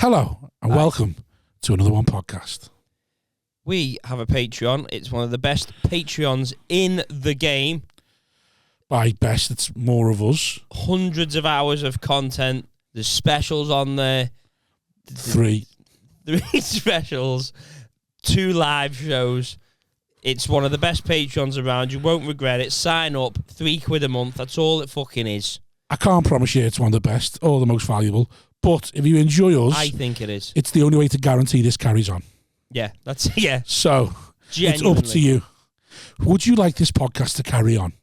Hello and welcome to another one podcast. We have a Patreon. It's one of the best Patreons in the game. By best, it's more of us. Hundreds of hours of content. There's specials on there. Three specials. 2 live shows. It's one of the best Patreons around. You won't regret it. Sign up. £3 a month. That's all it fucking is. I can't promise you it's one of the best or the most valuable, but if you enjoy us, I think it is. It's the only way to guarantee this carries on. Yeah, that's yeah. So Genuinely. It's up to you. Would you like this podcast to carry on?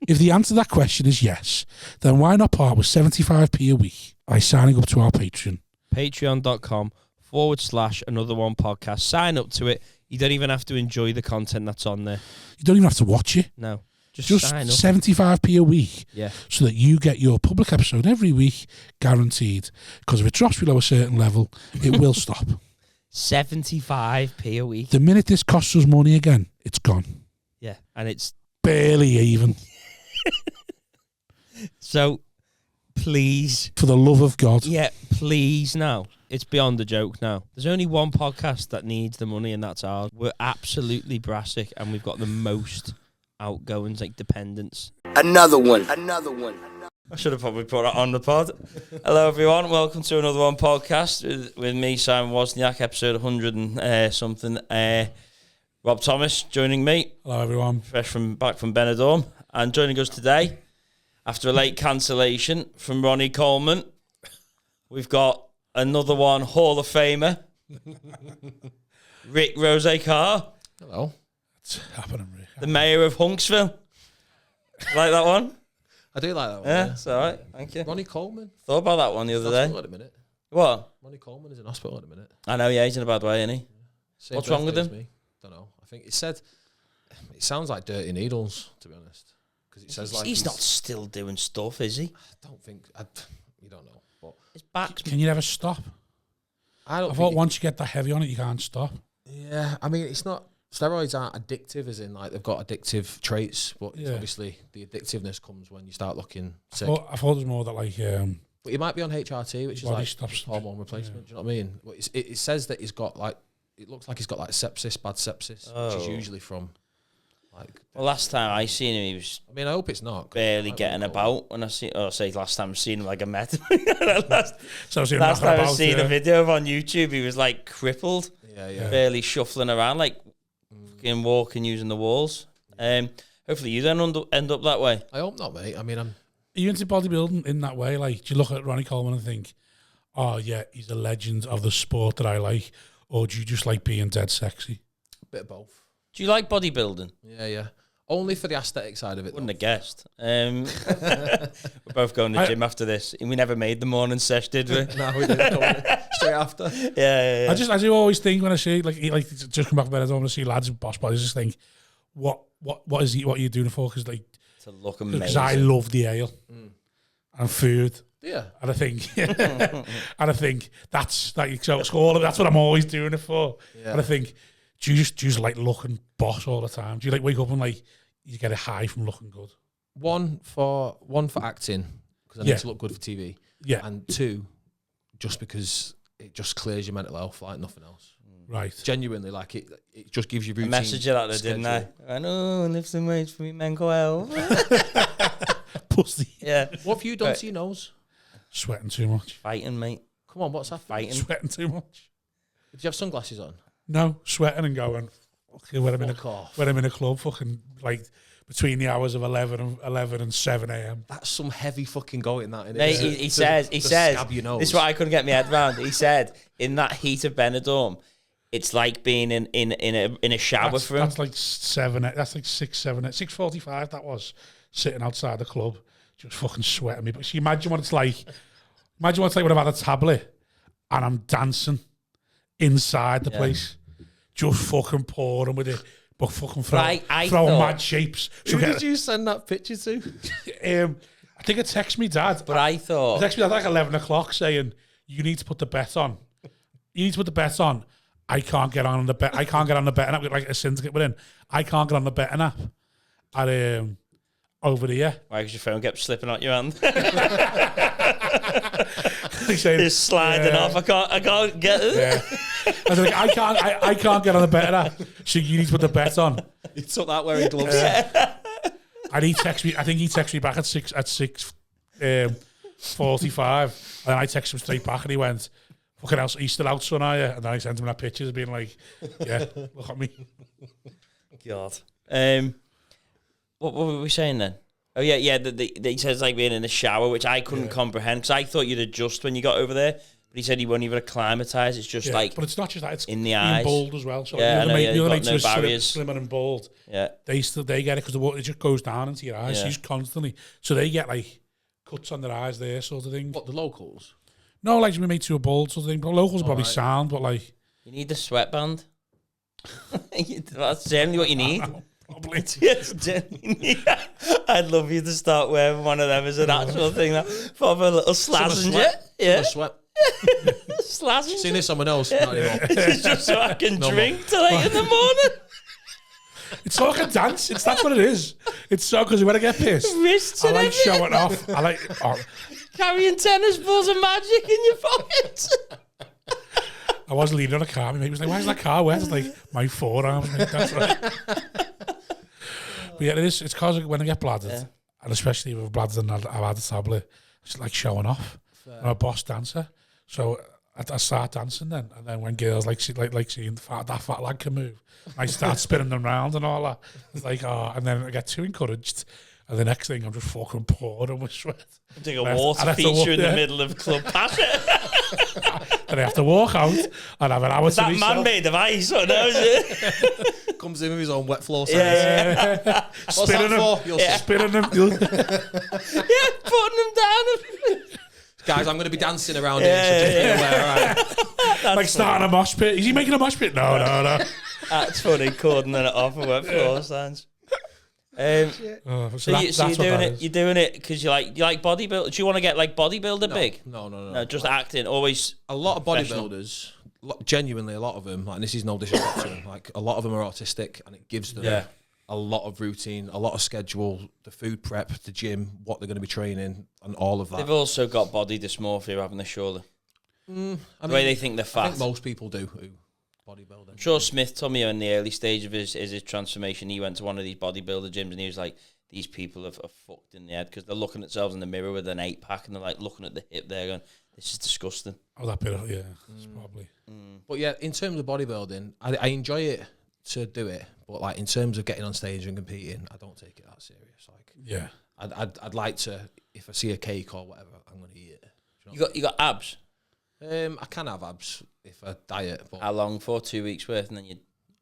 If the answer to that question is yes, then why not part with 75p a week by signing up to our Patreon? Patreon.com/another one podcast. Sign up to it. You don't even have to enjoy the content that's on there. You don't even have to watch it. No. Just sign up. 75p a week, yeah, so that you get your public episode every week, guaranteed. Because if it drops below a certain level, it will stop. 75p a week. The minute this costs us money again, it's gone. Yeah, and it's barely even. So, please, for the love of God, yeah, please. Now it's beyond a joke. Now there's only one podcast that needs the money, and that's ours. We're absolutely brassic, and we've got the most outgoings, like dependents. Another one. I should have probably put that on the pod. Hello everyone, welcome to another one podcast with me, Simon Wozniak, episode 100 and something. Rob Thomas joining me. Hello everyone. Back from Benidorm, and joining us today after a late cancellation from Ronnie Coleman, we've got another one Hall of Famer, Rick Rose Carr. Hello. What's happening, Rick? The mayor of Hunksville. Like that one? I do like that one. Yeah, it's all right. Thank you. Ronnie Coleman. Thought about that one the other day. At a minute. What? Ronnie Coleman is in hospital at a minute. I know, yeah, he's in a bad way, isn't he? Same What's wrong with birthday him? as me. Don't know. I think it sounds like dirty needles, to be honest. Because it says like he's not still doing stuff, is he? I don't think. You don't know. But His back's... Can you never stop? I thought once you get that heavy on it, you can't stop. Yeah, I mean, it's not. Steroids aren't addictive, as in like they've got addictive traits, but it's obviously the addictiveness comes when you start looking sick. I thought it was more that like. But he might be on HRT, which is like stops. hormone replacement. Do you know what I mean? But it says that he's got like. It looks like he's got like sepsis, bad sepsis, which is usually from like. Well, last time I seen him, he was... I mean, I hope it's not. Barely getting about. When I say last time I seen him, like I met him. last time I seen a video of on YouTube, he was like crippled. Yeah. Barely shuffling around, like fucking walking using the walls. Hopefully you don't end up that way. I hope not, mate. I mean, Are you into bodybuilding in that way? Like, do you look at Ronnie Coleman and think, oh yeah, he's a legend of the sport that I like? Or do you just like being dead sexy? a bit of both. Do you like bodybuilding? Yeah. Only for the aesthetic side of it. Wouldn't have guessed. We're both going to the gym after this. We never made the morning sesh, did we? No, we didn't. Straight after. Yeah. I do always think when I see like just come back from Benidorm and see lads in boss bodies, just think, what are you doing it for? Because like to look amazing. Because I love the ale and food. Yeah. And I think that's like so all of that's what I'm always doing it for. Yeah. And I think do you just like looking boss all the time? Do you like wake up and like you get a high from looking good? One for acting because I need to look good for TV. Yeah. And 2, just because it just clears your mental health like nothing else. Right. Genuinely, like it just gives you routine. A message you that didn't I? I know, lift some weights for me mental health. Pussy. Yeah. What have you done to your nose? Sweating too much. Fighting, mate. Come on, what's that? Fighting. Sweating too much. Did you have sunglasses on? No, sweating and going. Okay, when I'm in a club, fucking like between the hours of 11 and 7 a.m. That's some heavy fucking going, that, innit? Mate, he says, scab your nose. this is what I couldn't get my head around. He said, in that heat of Benidorm, it's like being in a shower for him. That's like 6:45. That was sitting outside the club, just fucking sweating me. But so imagine what it's like. Imagine what it's like when I've had a tablet and I'm dancing inside the place, just fucking pouring with it, but fucking throwing mad shapes. Who did you send that picture to? I think I text me dad. But I thought... I text me dad like 11 o'clock saying, you need to put the bet on. I can't get on the bet. I can't get on the betting app with like a syndicate we're in. I can't get on the betting app at over here. Why? Because your phone kept slipping out your hand. It's sliding off. I can't get it. Yeah. I was like, I can't get on the bet of that. So you need to put the bet on. He took that wearing gloves. And he texted me. I think he texted me back at 6:45, and I texted him straight back, and he went, "Fucking hell, you still out, son, are you?" And then I sent him that pictures of being like, "Yeah, look at me." God. What were we saying then? Oh yeah. He says like being in the shower, which I couldn't comprehend because I thought you'd adjust when you got over there. But he said he won't even acclimatise. It's just like, but it's not just that; it's in the being eyes. bald as well. So Yeah, the other mates no who are barriers. slimmer and bald, Yeah, they get it because the water it just goes down into your eyes. Yeah. So you constantly, so they get like cuts on their eyes there, sort of thing. What, the locals? No, like my mates who are bald, sort of thing. But locals are probably sound, but like you need the sweatband. That's generally what you need. probably. Yes, genuinely. I'd love you to start wearing one of them as an actual thing. Pop a little slazenger. Yeah. Sweat. Slazenger. Seen this someone else? Not anymore. It's just so I can drink till 8 in the morning. It's so like a dance. That's what it is. It's so because when I get pissed, Wrists I and like everything. showing off. I like Carrying tennis balls of magic in your pockets. I was leaning on a car. My mate was like, "Why is that car wet?" It's like my forearms. Mate. That's right. But yeah, it's because when I get bladdered, and especially with bladdered and I've had a tablet, it's like showing off. I'm a boss dancer, so I start dancing then, and then when girls like seeing that fat lad can move, I start spinning them round and all that. It's like, and then I get too encouraged, and the next thing I'm just fucking pouring with sweat. Doing a water feature in the middle of Club Passion. And I have to walk out and have an hour Is to that myself. man made of ice or no? Is it? Comes in with his own wet floor. Yeah. What's Spinning that them. for? You'll Spinning them. Yeah, putting them down. Guys, I'm going to be dancing around here. So just be aware, right? Like starting a mosh pit. Is he making a mosh pit? No. That's funny, cording it off of wet floor stands. So you're doing it because you like bodybuilding. Do you want to get like bodybuilder big? No. Just acting. Always a lot of bodybuilders, genuinely a lot of them, like, and this is no disrespect to them, like a lot of them are autistic, and it gives them a lot of routine, a lot of schedule, the food prep, the gym, what they're going to be training, and all of that. They've also got body dysmorphia, haven't they? Surely, the way they think they're fat. I think most people do who bodybuilding. I'm sure Smith told me in the early stage of his transformation, he went to one of these bodybuilder gyms and he was like, these people are fucked in the head because they're looking at themselves in the mirror with an 8-pack and they're like looking at the hip there going, this is disgusting. Oh, that bit, yeah, it's probably. But yeah, in terms of bodybuilding, I enjoy it to do it, but like in terms of getting on stage and competing, I don't take it that serious. Like, yeah, I'd like to, if I see a cake or whatever, I'm going to eat it. You got abs? I can have abs if I diet. But how long for? 2 weeks worth, and then you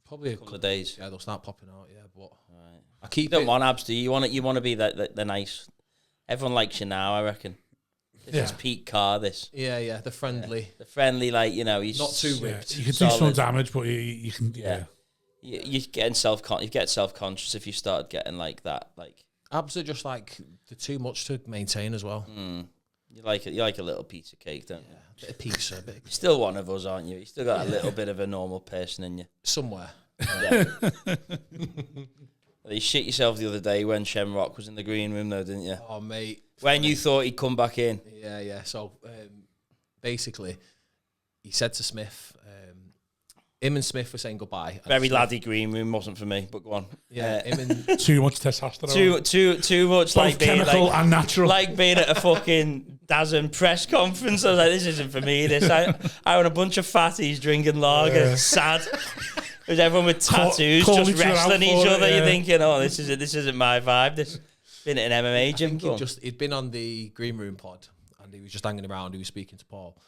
probably a couple of days. Yeah, they'll start popping out. Yeah, but right. I keep. You don't want abs, do you? You want to be the nice. Everyone likes you now, I reckon. This is Pete Carr. This. Yeah, the friendly. Yeah. The friendly, like he's not too ripped. You can do some damage, but you can. Yeah. You get self-conscious if you start getting like that. Like abs are just like they're too much to maintain as well. You like it. You like a little piece of cake, don't you? A bit of pizza, a bit. You're still one of us, aren't you? You still got a little bit of a normal person in you somewhere. Yeah. You shit yourself the other day when Shamrock was in the green room, though, didn't you? Oh, mate. When you thought he'd come back in. Yeah. So basically, he said to Smith, him and Smith were saying goodbye. Very laddie green room, wasn't for me, but go on. Yeah, him and too much testosterone. Too much. Both like chemical being, and natural. Like being at a fucking DAZN press conference. I was like, this isn't for me. I want a bunch of fatties drinking lager, sad. There's everyone with tattoos just wrestling each other. You're thinking, oh, this isn't my vibe. This been at an MMA gym. He'd been on the green room pod and he was just hanging around. He was speaking to Paul.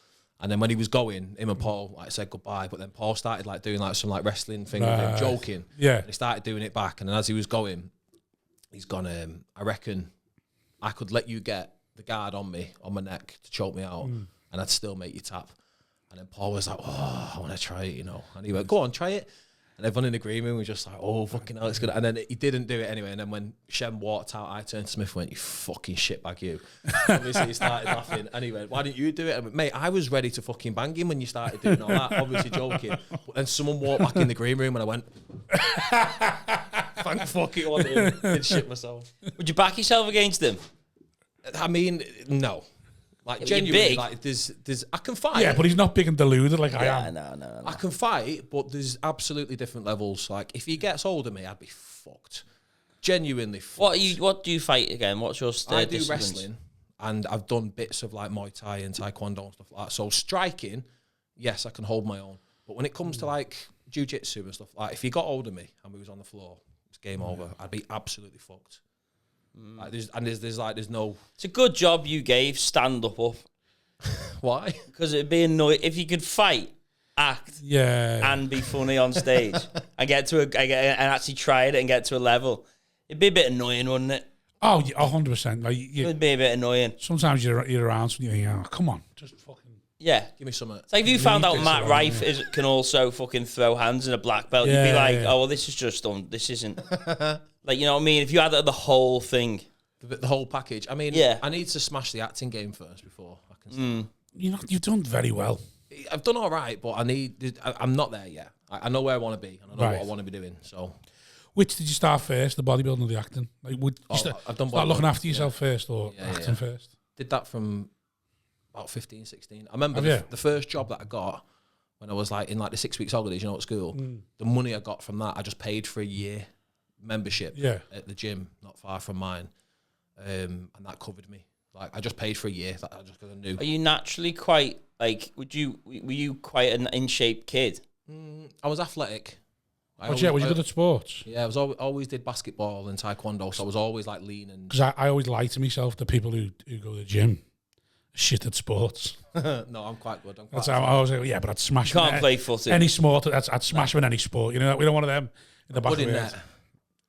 And then when he was going, him and Paul like said goodbye. But then Paul started like doing like some like wrestling thing with him, joking. Yeah. And he started doing it back. And then as he was going, he's gone, I reckon I could let you get the guard on me, on my neck to choke me out, and I'd still make you tap. And then Paul was like, oh, I want to try it, And he went, go on, try it. And everyone in the green room was just like, oh, fucking hell, it's good. And then he didn't do it anyway. And then when Shem walked out, I turned to Smith and went, you fucking shitbag, you. Obviously, he started laughing. And he went, why didn't you do it? I went, mate, I was ready to fucking bang him when you started doing all that, obviously joking. But then someone walked back in the green room and I went, thank fuck it on him. Did shit myself. Would you back yourself against him? I mean, no. Like, You're genuinely, big. like, there's, I can fight. Yeah, but he's not big and deluded like I am. No. I can fight, but there's absolutely different levels. Like, if he gets hold of me, I'd be fucked. Genuinely fucked. What do you fight again? What's your I do disciplines? wrestling, and I've done bits of like Muay Thai and Taekwondo and stuff like that. So striking, yes, I can hold my own. But when it comes to like jiu-jitsu and stuff, like if he got hold of me and we was on the floor, it's game over. I'd be absolutely fucked. Like there's no. It's a good job you gave stand up. Why? Because it'd be annoying if you could fight, act, and be funny on stage and get to and actually try it and get to a level. It'd be a bit annoying, wouldn't it? Oh, 100%. Like, It'd be a bit annoying. Sometimes you're around and you think, oh, come on, just fucking. Yeah. Give me some. It's like if you found out Matt Rife can also fucking throw hands in a black belt, you'd be like, oh, well, this is just this isn't. Like, you know what I mean? If you had the whole thing. The whole package. I mean, I need to smash the acting game first before I can start. You've done very well. I've done all right, but I'm not there yet. I know where I want to be, and I know what I want to be doing. So, which did you start first, the bodybuilding or the acting? Like, I've done start looking after yourself first or acting first? Did that from about 15, 16. I remember the first job that I got when I was like in like the 6 weeks holidays, at school. The money I got from that, I just paid for a year membership at the gym not far from mine, and that covered me. Like I just paid for a year. I just because I knew. Are you naturally quite like? Were you quite an in shape kid? I was athletic. Was you good at sports? Yeah, I was always did basketball and taekwondo, so I was always like lean and. Because I always lie to myself that people who go to the gym shit at sports. No, I'm quite good. That's how I was like, but I'd smash. You can't play footy. Any sport. I'd smash with any sport. You know, we don't want them in the back of net.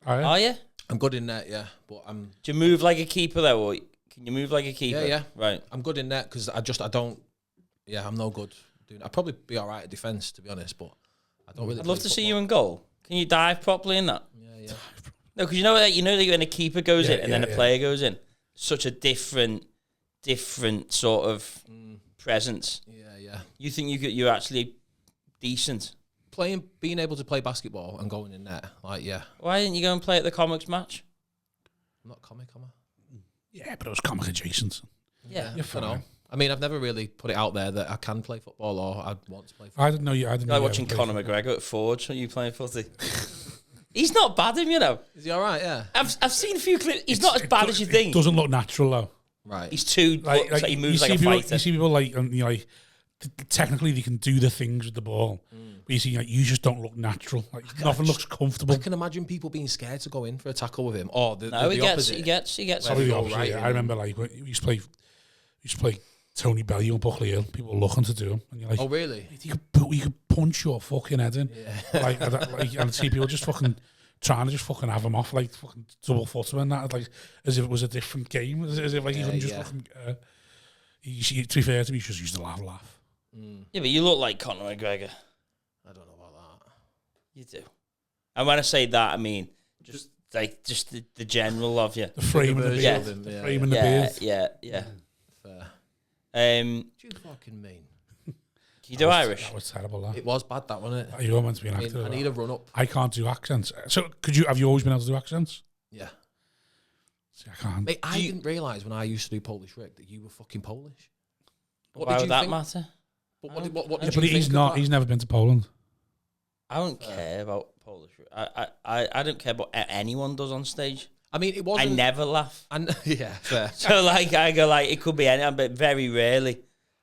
Are you? I'm good in net, yeah. But do you move like a keeper though, or can you move like a keeper? Yeah. Right. I'm good in net because I don't. Yeah, I'm no good doing. I'd probably be all right at defense, to be honest, but I don't really. I'd love to see you in goal. Can you dive properly in that? Yeah. No, because you know that when a keeper goes in and then a player goes in, such a different sort of presence. Yeah. You think you're actually decent? Being able to play basketball and going in net, like Why didn't you go and play at the comics match? I'm not comic, am I? Yeah, but it was comic adjacent. Yeah, you're fine. I mean, I've never really put it out there that I can play football or I'd want to play football. I didn't know you. I didn't know like watching Conor McGregor at Forge. Are you playing footy? He's not bad, you know. Is he all right? Yeah. I've seen a few clips. He's not as bad as you think. It doesn't look natural though. Right. He's too like he moves like a fighter. You see people like technically they can do the things with the ball, but you see you just don't look natural. Like nothing looks comfortable. I can imagine people being scared to go in for a tackle with him, or the opposite. He gets. Probably the opposite. Right, I remember like when we used to play Tony Bellew and Buckley Hill. People were looking to do him, and you're like, oh really? You could punch your fucking head in. Yeah. And see people just fucking trying to just fucking have him off, like fucking double foot him and that, like as if it was a different game, as if like he couldn't just fucking. To be fair to me, he just used to laugh. Yeah, but you look like Conor McGregor. I don't know about that. You do. And when I say that, I mean just the general of you. The frame and the beard. The frame and the beard. Yeah. Fair. Do you fucking mean? Can you do Irish? That was terrible. That. It was bad, that wasn't it? You were meant to be an actor. I need a run up. I can't do accents. So have you always been able to do accents? Yeah. See, I can't. Mate, I didn't realise when I used to do Polish Rick that you were fucking Polish. Why would that matter? But what But he's not. He's never been to Poland. I don't care about Polish. I don't care about anyone does on stage. I mean, it wasn't. I never laugh. Yeah, fair. So like, I go like, it could be anyone, but very rarely.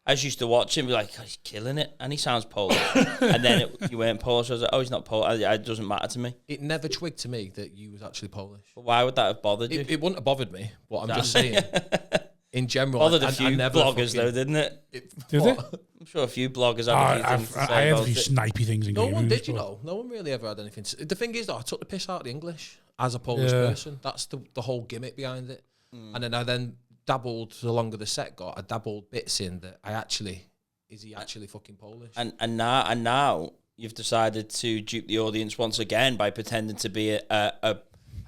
I just used to watch him, be like, oh, he's killing it, and he sounds Polish. And then you weren't Polish. I was like, oh, he's not Polish. It doesn't matter to me. It never twigged to me that you was actually Polish. But why would that have bothered you? It wouldn't have bothered me. But I'm just saying. In general, bothered a few bloggers though, didn't it? Did it? I'm sure a few bloggers had a few things to say I had a about few it. snipey things in No game one movies, did, you know. No one really ever had anything to say. The thing is, though, I took the piss out of the English as a Polish person. That's the whole gimmick behind it. And then I dabbled, the longer the set got, I dabbled bits in that is he actually fucking Polish? And now you've decided to dupe the audience once again by pretending to be a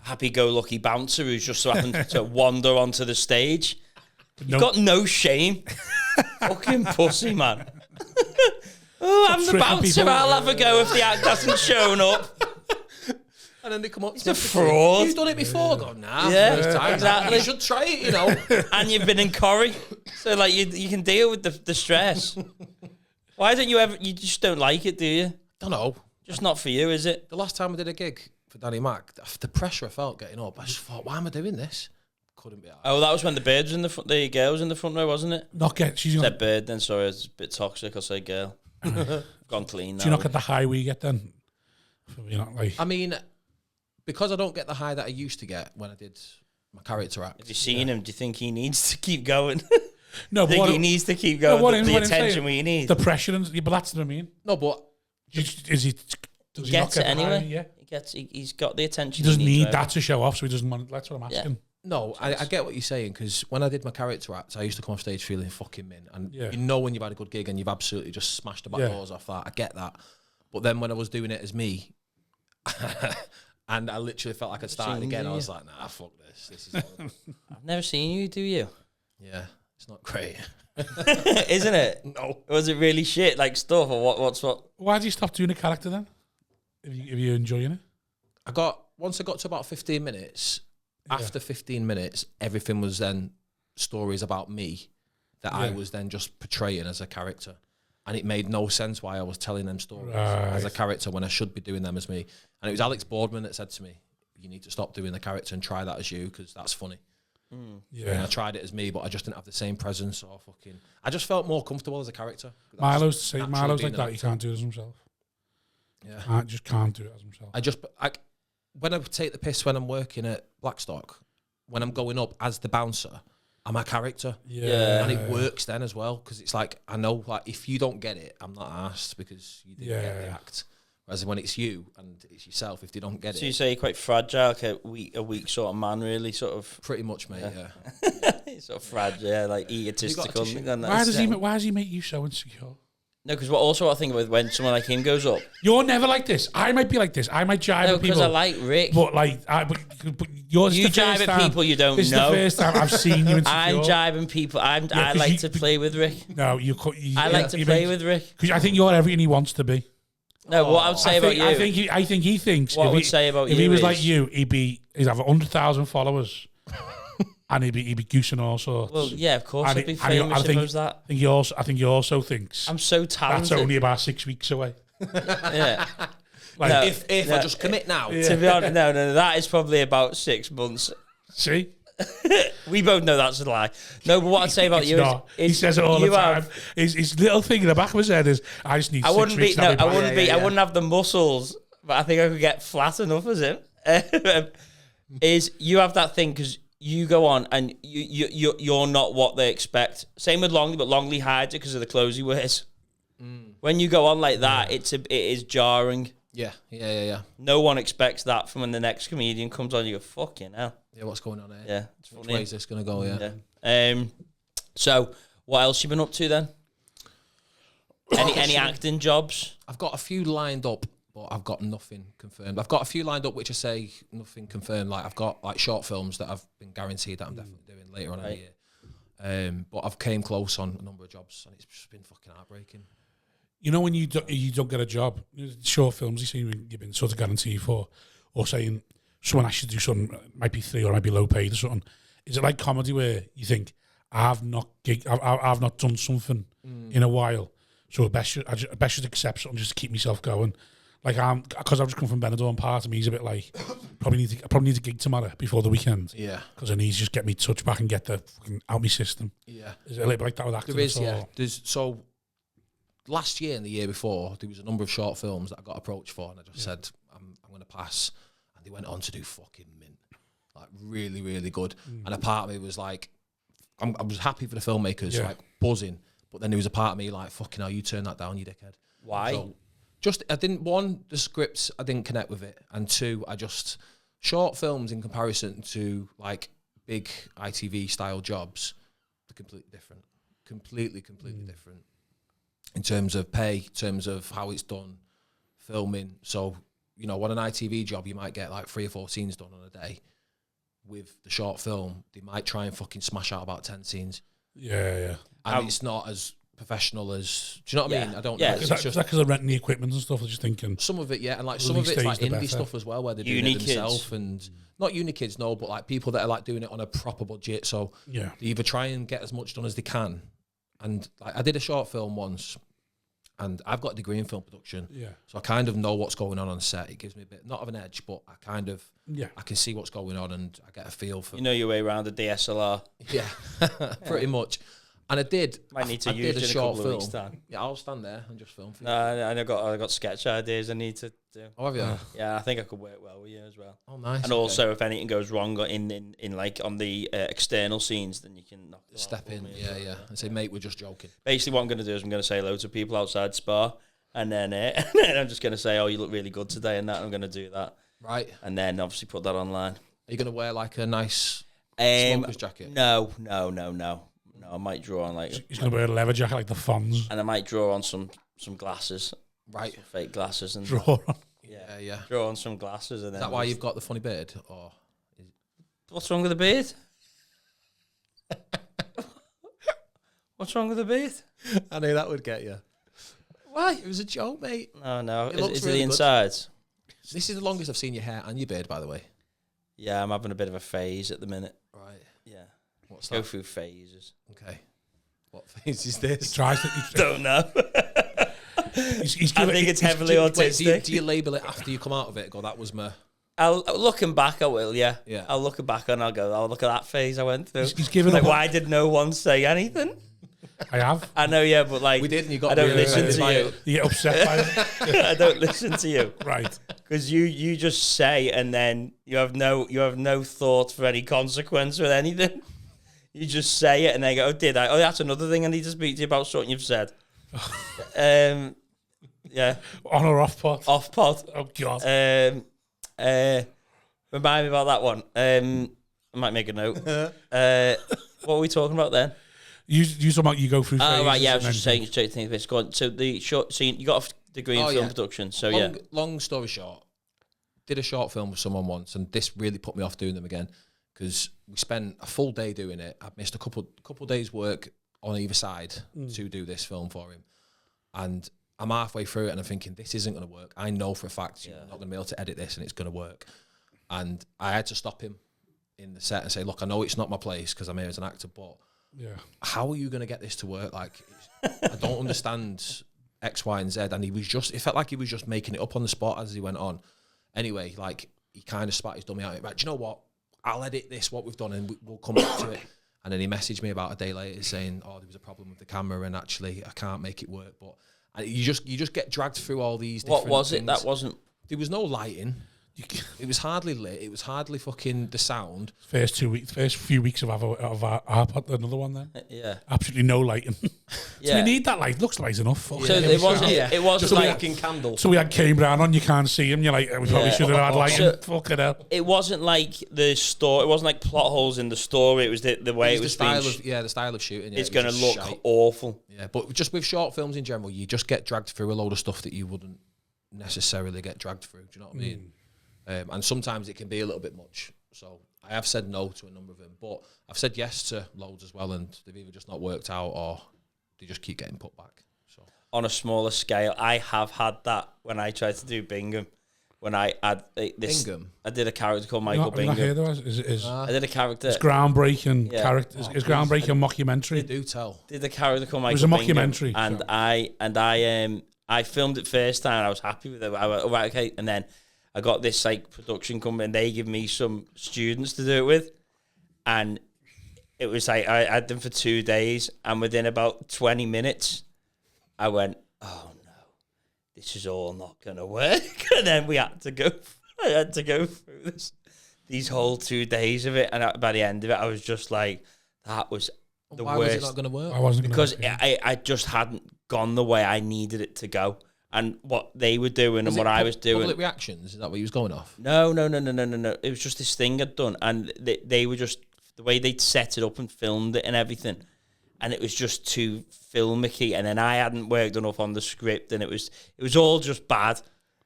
happy-go-lucky bouncer who's just so happened to wander onto the stage. You've got no shame. Fucking pussy, man. Oh, I'm the bouncer. I'll have a go if the act hasn't shown up. And then they come up. He's a fraud. You've done it before. Go, nah. Yeah, exactly. You should try it, you know. And you've been in Corrie. So like you can deal with the stress. Why don't you ever? You just don't like it, do you? Don't know. Just not for you, is it? The last time I did a gig for Danny Mac, the pressure I felt getting up, I just thought, why am I doing this? Couldn't be. Oh, that was when the bird was in the front. The girl was in the front row, wasn't it? Not get. She's Said bird. Then sorry, it's a bit toxic. I'll say girl. Gone clean now. Do you not get the high we get then? You're not like. I mean, because I don't get the high that I used to get when I did my character act. Have you seen him? Do you think he needs to keep going? No, but he needs to keep going. No, the attention we need. The pressure, but that's what I mean. No, but is he? Does he he not gets get it anyway. high? Yeah. He gets. He's got the attention. He doesn't need right? that to show off, so he doesn't want. That's what I'm asking. no, I get what you're saying, because when I did my character act, I used to come off stage feeling fucking mint. And you know when you've had a good gig and you've absolutely just smashed the back doors off that. I get that. But then when I was doing it as me, and I literally felt like I'd started again, I was like, nah, fuck this. This is I've never seen you, do you? Yeah, it's not great. Isn't it? No. Was it really shit, like stuff, or what's what? Why did you stop doing a character then? If you're enjoying it? Once I got to about 15 minutes, after 15 minutes, everything was then stories about me that I was then just portraying as a character. And it made no sense why I was telling them stories as a character when I should be doing them as me. And it was Alex Boardman that said to me, you need to stop doing the character and try that as you, because that's funny. Yeah. And I tried it as me, but I just didn't have the same presence or fucking... I just felt more comfortable as a character. Milo's the same. Milo's like that. He can't do it as himself. Yeah. Just can't do it as himself. When I take the piss when I'm working at Blackstock, when I'm going up as the bouncer, I'm a character. Yeah. And it works then as well, because it's like, I know, like, if you don't get it, I'm not asked because you didn't get the act. Whereas when it's you and it's yourself, if they don't get it. So you say you're quite fragile, like a weak sort of man, really, sort of. Pretty much, mate, yeah. Sort of fragile, like egotistical. Why does he make you so insecure? No, because what I think about when someone like him goes up. You're never like this. I might be like this. I might jive at people. because I like Rick. But like, but yours you is the jive first at time. people you don't This know. is the first time I've seen you insecure. I'm jiving people. I like to play with Rick. No, I like to play with Rick. Because I think you're everything he wants to be. No, what I would say about you. I think he thinks. What I would say about you. If he was like you, he'd have 100,000 followers. And he'd be goosing all sorts. Well, yeah, of course, I'd be famous if I was that. I think he also thinks I'm so talented. that's only about 6 weeks away. Yeah. Like no, if I just commit now. To be honest, no, that is probably about 6 months. See? We both know that's a lie. No, but what I'd say about you is he says it all the time. His little thing in the back of his head is, I just need 6 weeks. I wouldn't have the muscles, but I think I could get flat enough as him. Is you have that thing because you go on and you're not what they expect. Same with Longley, but Longley hides it because of the clothes he wears. When you go on like that, it is jarring. Yeah. No one expects that from when the next comedian comes on. You go, fucking hell. Yeah, what's going on here? Yeah, it's funny. Which way is this going to go? Yeah. So, what else you been up to then? Any acting jobs? I've got a few lined up, but I've got nothing confirmed. I've got a few lined up which I say nothing confirmed. Like I've got like short films that I've been guaranteed that I'm definitely doing later on in the year. But I've came close on a number of jobs, and it's just been fucking heartbreaking. You know when you don't get a job, short films, you see you've been sort of guaranteed for, or saying someone asks you to do something, might be free or might be low paid or something. Is it like comedy where you think I've not done something in a while, so I best should accept something just to keep myself going? Like because I've just come from Benidorm, part of me is a bit like I probably need a gig tomorrow before the weekend. Yeah, because I need to just get me touch back and get the fucking out my system. Yeah, is it a little bit like that with acting? There is, yeah. So last year and the year before, there was a number of short films that I got approached for, and I just said I'm going to pass, and they went on to do fucking mint, like really, really good. And a part of me was like, I was happy for the filmmakers, like buzzing, but then there was a part of me like, fucking hell, you turn that down, you dickhead. Why? So, I didn't, one, the scripts, I didn't connect with it, and two, short films in comparison to like big ITV style jobs, they're completely different. Completely different. In terms of pay, in terms of how it's done, filming. So, you know, on an ITV job, you might get like 3 or 4 scenes done on a day. With the short film, they might try and fucking smash out about 10 scenes. Yeah. And it's not as professional as. Do you know what I mean? I don't Yeah. know. Is that because they're renting the equipment and stuff? They're just thinking Some of it, yeah, and like some of it's like indie stuff as well, where they're doing it themselves, and not uni kids, no, but like people that are like doing it on a proper budget. So they either try and get as much done as they can, and like I did a short film once, and I've got a degree in film production, so I kind of know what's going on set. It gives me a bit not of an edge, but I kind of I can see what's going on, and I get a feel for. You know your way around a DSLR. Yeah, pretty much. And I did. Might need to I use did a in short a couple film. of weeks' time. Yeah, I'll stand there and just film for you. No, I got sketch ideas I need to do. Oh, have you? Yeah, I think I could work well with you as well. Oh, nice. And also, if anything goes wrong in like on the external scenes, then you can knock it step off in. me as Yeah, well. yeah. And say, mate, we're just joking. Basically, what I'm going to do is I'm going to say loads of people outside Spa, and then I'm just going to say, oh, you look really good today, and that I'm going to do that. Right. And then obviously put that online. Are you going to wear like a nice smoker's jacket? No. I might draw on like. he's going to wear a leather jacket like the Fonz. And I might draw on some glasses. Right. Some fake glasses and Draw on. Yeah. draw on some glasses and then. Is that why you've got the funny beard? Or What's wrong with the beard? What's wrong with the beard? I knew that would get you. Why? It was a joke, mate. No. It Is looks it really the good. insides? This is the longest I've seen your hair and your beard, by the way. Yeah, I'm having a bit of a phase at the minute. Right. Yeah. What's Go that? through phases. Okay. What face is He this? tries to. Don't know. He's I think it's heavily autistic. Wait, do you label it after you come out of it? Go, that was my. Looking back, I will. Yeah. Yeah. I'll look back and I'll go. Oh, look at that phase I went through. He's giving Like, up. why did no one say anything? I have. I know, yeah, but like We did, and you got I don't really listen offended by to you. it. You get upset by it. I don't listen to you Right. because you just say and then you have no thought for any consequence with anything. You just say it and then go, oh, did I? Oh, that's another thing I need to speak to you about. Something you've said. Yeah. On or off pot? Off pod. Oh, God. Remind me about that one. I might make a note. What were we talking about then? You talking about you go through phases. Oh, right, yeah, I was and just then- saying straight things. It's gone. So you got a degree in film production. So yeah. Long story short, did a short film with someone once, and this really put me off doing them again because we spent a full day doing it. I missed a couple days work on either side to do this film for him, and I'm halfway through it, and I'm thinking this isn't going to work. I know for a fact you're not going to be able to edit this, and it's going to work. And I had to stop him in the set and say, "Look, I know it's not my place because I'm here as an actor, but." Yeah. How are you going to get this to work? Like, I don't understand X, Y, and Z. And it felt like he was just making it up on the spot as he went on. Anyway, like, he kind of spat his dummy out. Right, do you know what? I'll edit this, what we've done, and we'll come back to it. And then he messaged me about a day later saying, oh, there was a problem with the camera, and actually, I can't make it work. But you just get dragged through all these different What was things. it? That wasn't. There was no lighting. It was hardly lit. It was hardly fucking the sound. First few weeks of our pot, another one then. Yeah. Absolutely no lighting. Yeah. So we need that light. Looks light enough. So it wasn't. It wasn't Just a like. fucking candle. So we had Kane Brown on. You can't see him. You're like, we probably should have had lighting. So- Fucking hell. It wasn't like the story. It wasn't like plot holes in the story. It was the way it was the being. style of shooting. It's it going was to just look shite. awful. Yeah, but just with short films in general, you just get dragged through a load of stuff that you wouldn't necessarily get dragged through. Do you know what I mean? And sometimes it can be a little bit much. So I have said no to a number of them, but I've said yes to loads as well, and they've either just not worked out or they just keep getting put back. So On a smaller scale, I have had that when I tried to do Bingham. When I had this, Bingham? I did a character called Michael Have you not heard Bingham. of it? Is I did a character. it's groundbreaking Yeah. character. It's groundbreaking mockumentary. they do tell. Did a character called Michael was a Bingham, mockumentary, and so. I filmed it first time. I was happy with it. I went, all right, okay, and then I got this like production company, and they give me some students to do it with, and it was like I had them for 2 days, and within about 20 minutes, I went, oh no, this is all not gonna work, and then I had to go through these whole 2 days of it, and by the end of it, I was just like, that was the Why worst. was it not going to work? I wasn't gonna Because work it. I just hadn't gone the way I needed it to go. And what they were doing and Was what it I was doing. Public reactions? Is that what he was going off? No. It was just this thing I'd done. And they were just, the way they'd set it up and filmed it and everything. And it was just too filmicky. And then I hadn't worked enough on the script. And it was all just bad.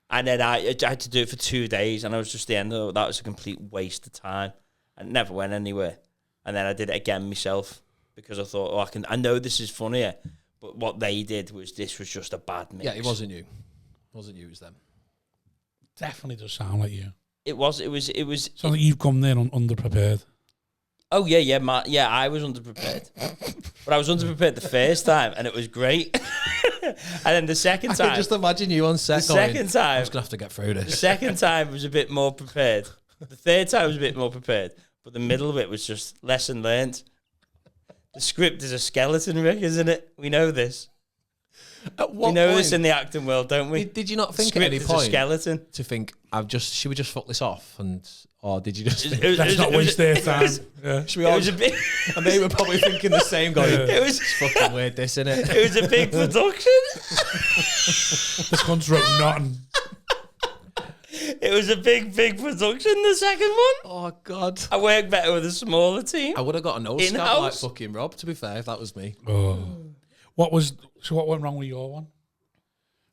And then I had to do it for 2 days. And I was just the end of it. That was a complete waste of time. And it never went anywhere. And then I did it again myself. Because I thought, I know this is funnier. But what they did was this was just a bad mix. Yeah, it wasn't you. It wasn't you, it was them. Definitely does sound like you. It was. Sounds like you've come there underprepared. Oh yeah. I was underprepared, but I was underprepared the first time, and it was great. And then the second time, I can just imagine you on set. The second time, I'm just gonna have to get through this. The second time was a bit more prepared. The third time was a bit more prepared, but the middle of it was just lesson learned. The script is a skeleton, Rick, isn't it? We know this. We know this in the acting world, don't we? Did you not think script at any is point a skeleton to think should we just fuck this off, or did you just? Let's not waste their time. Yeah. Should we all? And they were probably thinking the same. Going, it was fucking weird, this, isn't it? It was a big production. This cunt's wrote nothing. It was a big production, the second one. Oh, God. I worked better with a smaller team. I would have got a nose scab In-house. like fucking Rob, to be fair, if that was me. Oh. What went wrong with your one?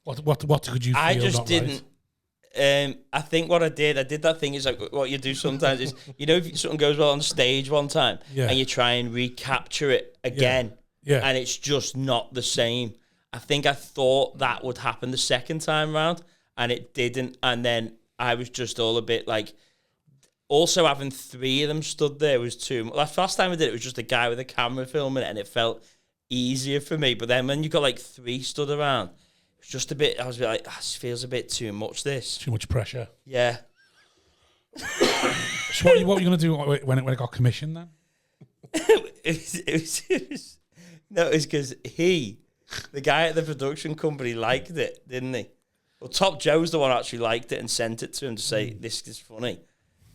What could you feel I just not didn't. Right? I think what I did that thing is like what you do sometimes is, if something goes well on stage one time and you try and recapture it again and it's just not the same. I think I thought that would happen the second time round and it didn't. And then I was just all a bit like, also having three of them stood there was too much. Like, last time I did it was just a guy with a camera filming it and it felt easier for me. But then when you got like three stood around, it was just a bit, I was a bit like, this feels a bit too much, this. Too much pressure. Yeah. So what were you going to do when it got commissioned then? it was because the guy at the production company liked it, didn't he? Well, Top Joe's the one who actually liked it and sent it to him to say, this is funny.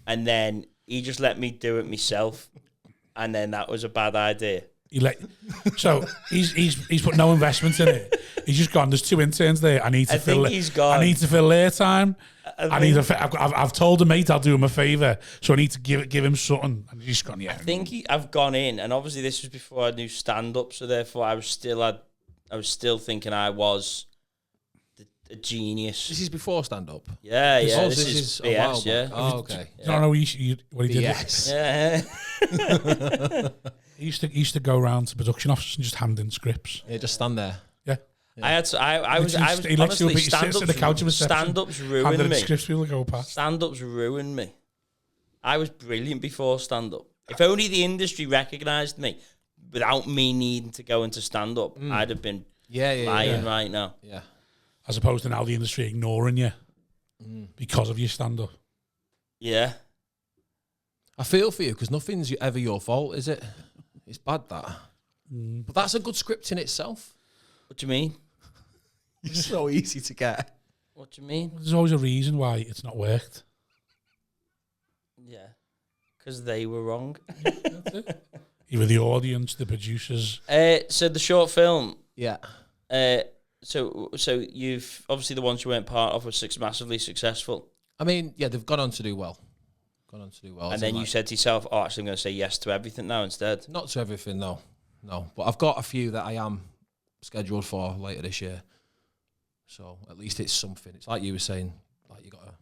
And then he just let me do it myself. And then that was a bad idea. So he's put no investment in it. He's just gone, there's two interns there. I need to fill their time. I've told him, mate, I'll do him a favour. So I need to give him something. And he's gone, yeah. I think I've gone in, and obviously this was before I knew stand-up, so therefore I was still thinking I was a genius. This is before stand-up? Yeah. This is BS, yeah. Oh, okay. I don't know what he did. Yes. Yeah. He used to go around to production offices and just hand in scripts. Yeah, just stand there. Yeah. I was honestly, stand-ups ruined me. Scripts people go past. Stand-ups ruined me. I was brilliant before stand-up. If only the industry recognised me without me needing to go into stand-up, I'd have been lying right now. Yeah. As opposed to now the industry ignoring you because of your stand-up. Yeah. I feel for you because nothing's ever your fault, is it? It's bad, that. But that's a good script in itself. What do you mean? It's so easy to get. What do you mean? There's always a reason why it's not worked. Yeah. Because they were wrong. That's it. Either the audience, the producers. So the short film. Yeah. So you've obviously the ones you weren't part of were massively successful. I mean, yeah, they've gone on to do well. And then you said to yourself, "Oh, actually, I'm going to say yes to everything now instead." Not to everything, no. But I've got a few that I am scheduled for later this year. So at least it's something. It's like you were saying, like you got to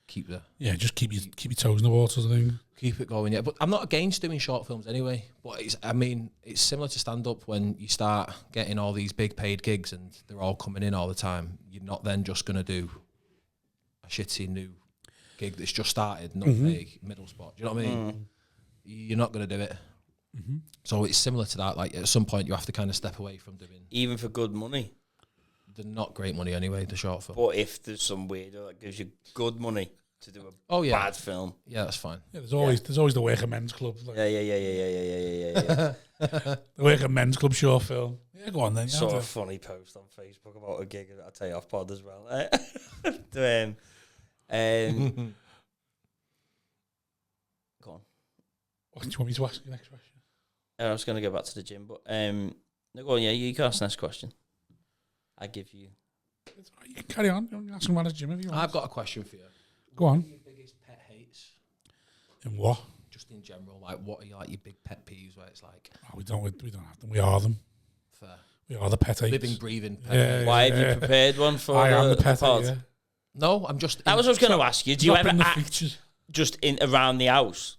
keep just keep your toes in the water, sort of thing. Keep it going, yeah. But I'm not against doing short films anyway. But it's similar to stand up when you start getting all these big paid gigs and they're all coming in all the time. You're not then just going to do a shitty new gig that's just started, not a middle spot. Do you know what I mean? You're not going to do it. So it's similar to that. Like at some point, you have to kind of step away from doing. Even for good money. They're not great money anyway. The short film. But if there's some weirdo that gives you good money to do a bad film, yeah, that's fine. Yeah, there's always the Worker Men's Club. Like, yeah. The Worker Men's Club short film. Yeah, go on then. Saw a funny post on Facebook about a gig at a Tay Off Pod as well. Go on. What do you want me to ask you next question? I was going to go back to the gym, but no, go on. Yeah, you can ask the next question. I give you. You can carry on. You can ask him about his gym if you want. I've got a question for you. Go on. What are your biggest pet hates? In what? Just in general, like what are your big pet peeves where it's like? Oh, we don't have them. We are them. Fair. We are the pet hates. Living, breathing pet hates. Why have you prepared one for I am the pet pod? hate, yeah. No, I'm just. That was what I was going to ask you. Do you ever act features. just in around the house,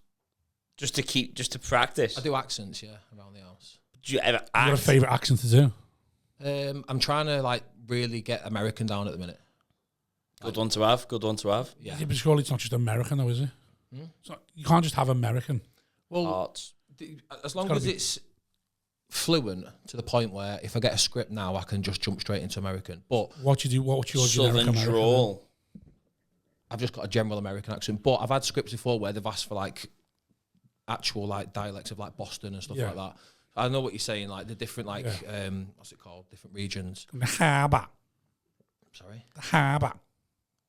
just to practice? I do accents, yeah, around the house. Do you ever You got a act? favourite accent to do? I'm trying to like really get American down at the minute. Good one to have. Good one to have. Yeah. But surely it's not just American, though, is it? It's not, you can't just have American. Well, Arts. as long as it's fluent to the point where if I get a script now, I can just jump straight into American. But What would your generic Southern American? drawl. I've just got a general American accent. But I've had scripts before where they've asked for like actual like dialects of like Boston and stuff like that. I know what you're saying, like the different like what's it called? Different regions. The harbour. Sorry? The harbour.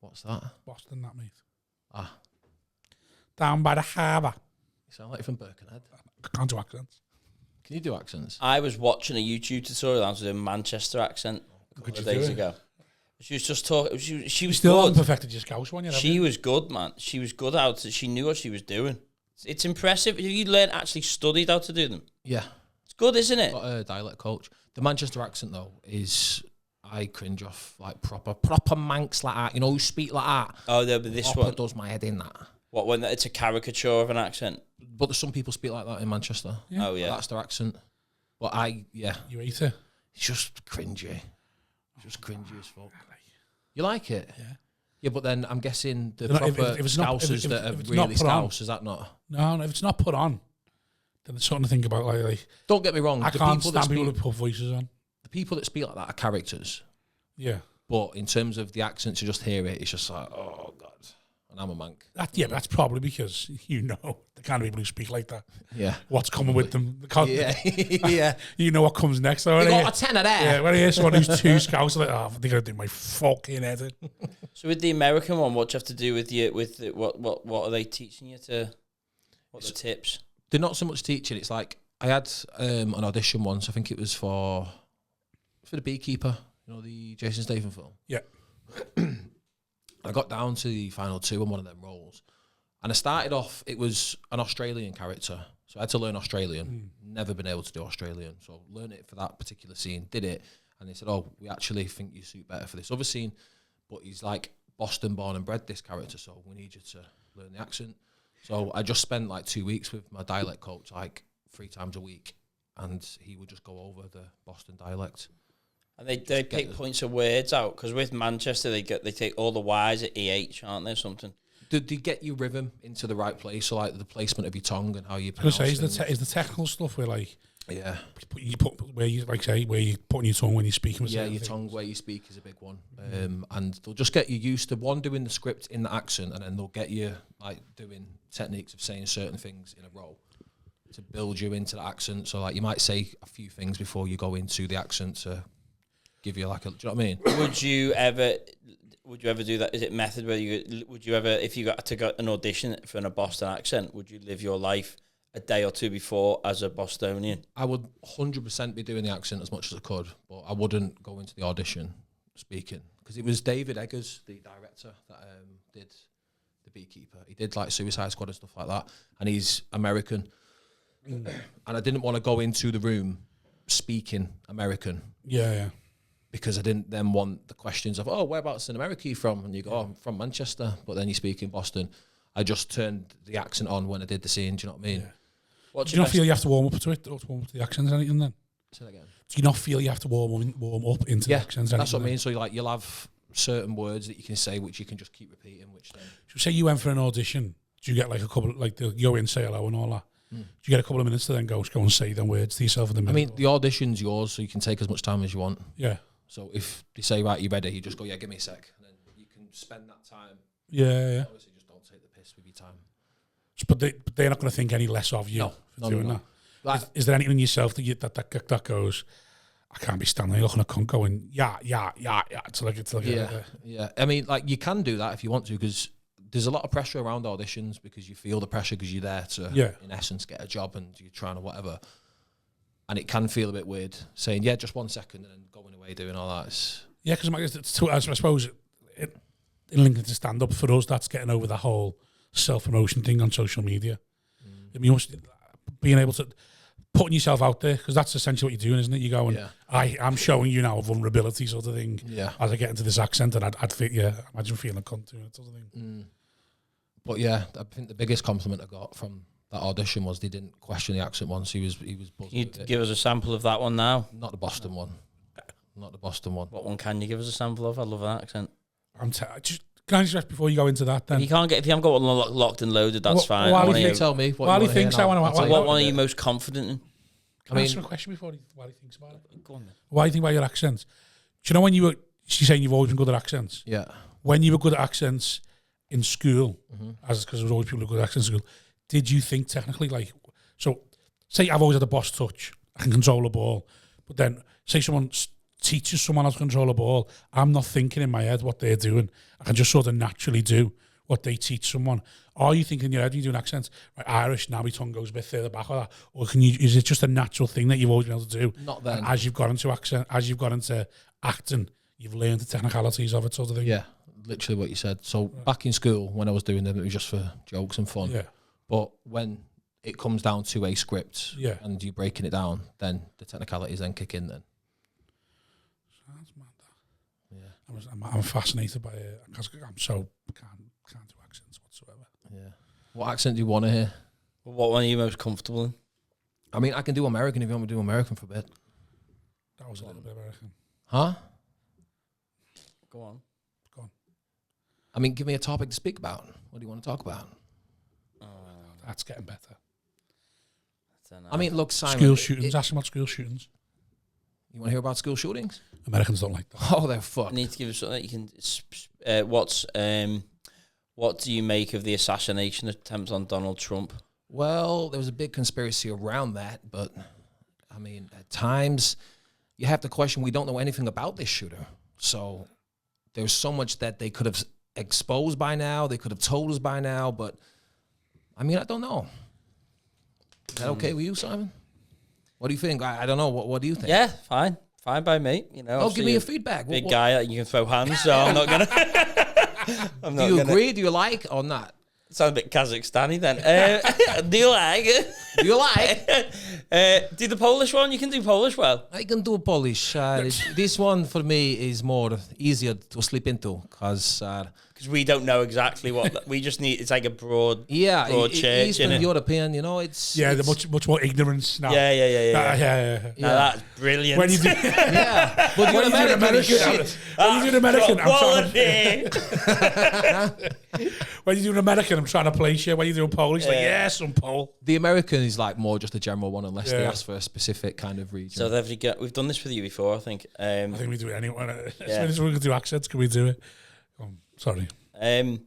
What's that? Boston, that mate. Ah. Down by the harbour. You sound like you're from Birkenhead. I can't do accents. Can you do accents? I was watching a YouTube tutorial. I was doing a Manchester accent a couple of days ago. She was just talking. She was Still good. haven't perfected your Scouse one yet. She was good, man. She was good out. She knew what she was doing. It's impressive. If you learn, actually studied how to do them. Yeah. It's good, isn't it? Got a dialect coach. The Manchester accent though is I cringe off like proper Manx like that. You know who speak like that. Oh, but this proper one does my head in that. What when it's a caricature of an accent? But there's some people speak like that in Manchester. Yeah. Oh yeah, That's their accent. But You hate it. it's just cringy. It's just cringy as fuck. You like it? Yeah. Yeah, but then I'm guessing the If proper it's not- Scousers if that are it's really not put on. Scouse, is that not? No, if it's not put on, then it's something to think about. Like Don't get me wrong. I the can't people that stand people speak, who put voices on. the people that speak like that are characters. Yeah. But in terms of the accent, to just hear it, it's just like, oh god. And I'm a mank. That's probably because you know the kind of people who speak like that. Yeah. What's coming with them? Because Yeah. you know what comes next. So You when got a tenner there. Yeah, when I hear someone who's too Scouse, I'm like, oh, they're gonna do my fucking head in. So with the American one, what do you have to do with you? What are they teaching you to? What's the tips? They're not so much teaching. It's like I had an audition once. I think it was for The Beekeeper. You know, the Jason Statham film. Yeah. I got down to the final two on one of them roles. And I started off, it was an Australian character. So I had to learn Australian. Never been able to do Australian. So learn it for that particular scene, did it. And they said, oh, we actually think you suit better for this other scene. But he's like Boston born and bred, this character. So we need you to learn the accent. So I just spent like 2 weeks with my dialect coach, like 3 times a week. And he would just go over the Boston dialect. And they pick points of words out because with Manchester they take all the Y's at EH, aren't they? Or something. Do they get your rhythm into the right place? So like the placement of your tongue and how you I was pronounce gonna say, things? is the technical stuff where like Yeah. where you putting your tongue when you're speaking. Yeah, your tongue where you speak is a big one. And they'll just get you used to one doing the script in the accent, and then they'll get you like doing techniques of saying certain things in a row to build you into the accent. So like you might say a few things before you go into the accent to give you like a. Do you know what I mean? Would you ever do that? Is it method where would you ever, if you got to go an audition for a Boston accent, would you live your life a day or two before as a Bostonian? I would 100% be doing the accent as much as I could, but I wouldn't go into the audition speaking because it was David Eggers, the director, that did The Beekeeper. He did like Suicide Squad and stuff like that, and he's American. And I didn't want to go into the room speaking American. Yeah. Because I didn't then want the questions of, oh, whereabouts in America are you from? And you go, oh, I'm from Manchester. But then you speak in Boston. I just turned the accent on when I did the scene. Do you know what I mean? Yeah. Do you not feel you have to warm up to it? Or to warm up to the accents or anything then? Say that again. Do you not feel you have to warm up into the accents? That's what I mean. So you'll have certain words that you can say, which you can just keep repeating. Which then, so say you went for an audition. Do you get like a couple, like they'll go in, say hello and all that? Do you get a couple of minutes to then go and say them words to yourself in the middle? I mean, the audition's yours, so you can take as much time as you want. Yeah. So if they say, right, you ready? You just go, yeah, give me a sec. And then you can spend that time. Yeah. Obviously, just don't take the piss with your time. But they're not going to think any less of you for doing that. Like, is there anything in yourself that goes, I can't be standing there looking at cunt going, yeah. It's like yeah. I mean, like you can do that if you want to, because there's a lot of pressure around auditions because you feel the pressure because you're there to, in essence, get a job and you're trying to whatever. And it can feel a bit weird saying, yeah, just 1 second and then going away doing all that. Yeah, because I suppose in linking to stand up for us, that's getting over the whole self-promotion thing on social media. I mean, being able to putting yourself out there, because that's essentially what you're doing, isn't it? You're going, I'm showing you now a vulnerability sort of thing. Yeah. As I get into this accent, and I'd fit, imagine feeling a cunt doing it sort of thing. But yeah, I think the biggest compliment I got from that audition was they didn't question the accent once. He was buzzing. You'd give us a sample of that one now. Not the Boston one. not the Boston one. What one can you give us a sample of? I love an accent. Can I just before you go into that then? If you haven't got one locked and loaded, that's fine. While Why do you tell me? While he thinks, I want to. What one are you most confident in? Can I ask him a question while he thinks about it? Go on then. Why do you think about your accents? Do you know when you were? She's saying you've always been good at accents. Yeah. When you were good at accents in school, as because there was always people who were good at accents in school, did you think technically like so? Say I've always had a boss touch. I can control a ball, but then say someone teaches someone how to control a ball. I'm not thinking in my head what they're doing. I can just sort of naturally do what they teach someone. Are you thinking in your head when you do an accent, right, Irish, now my tongue goes a bit further back or that? Or is it just a natural thing that you've always been able to do? Not then. And as you've got into accent, as you've got into acting, you've learned the technicalities of it sort of thing? Yeah, literally what you said. So back in school, when I was doing them, it was just for jokes and fun. Yeah. But when it comes down to a script and you're breaking it down, then the technicalities then kick in then. Sounds mad, that. Yeah. I'm fascinated by it because I'm so can't do accents whatsoever. Yeah. What accent do you want to hear? What one are you most comfortable in? I mean, I can do American if you want me to do American for a bit. That was a little bit American. Huh? Go on. I mean, give me a topic to speak about. What do you want to talk about? That's getting better. I mean, look, Simon. School shootings. Ask them about school shootings. You want to hear about school shootings? Americans don't like that. Oh, they're fucked. I need to give us something that you can. What do you make of the assassination attempt on Donald Trump? Well, there was a big conspiracy around that, but I mean, at times you have to question. We don't know anything about this shooter, so there's so much that they could have exposed by now. They could have told us by now, but I mean, I don't know. Is that okay with you, Simon? What do you think? I don't know. What do you think? Yeah, fine by me. You know, give me your feedback. Big guy that you can throw hands, so I'm not gonna. Do you agree? Do you like or not? Sound a bit Kazakhstani then. Do you like? Do you like? Do the Polish one. You can do Polish well. I can do Polish. This one for me is more easier to slip into because we don't know exactly what we just need. It's like a broad church, Eastern European. You know, it's the much more ignorance now. Yeah. Now that's brilliant. When you do, but you're American. When you do an American, when you do an American, I'm trying to place you. When you do a Polish, like some Pole. The American is like more just a general one, unless they ask for a specific kind of region. So we've done this with you before, I think. I think we do it anyway. As we can do accents, can we do it? Sorry. Any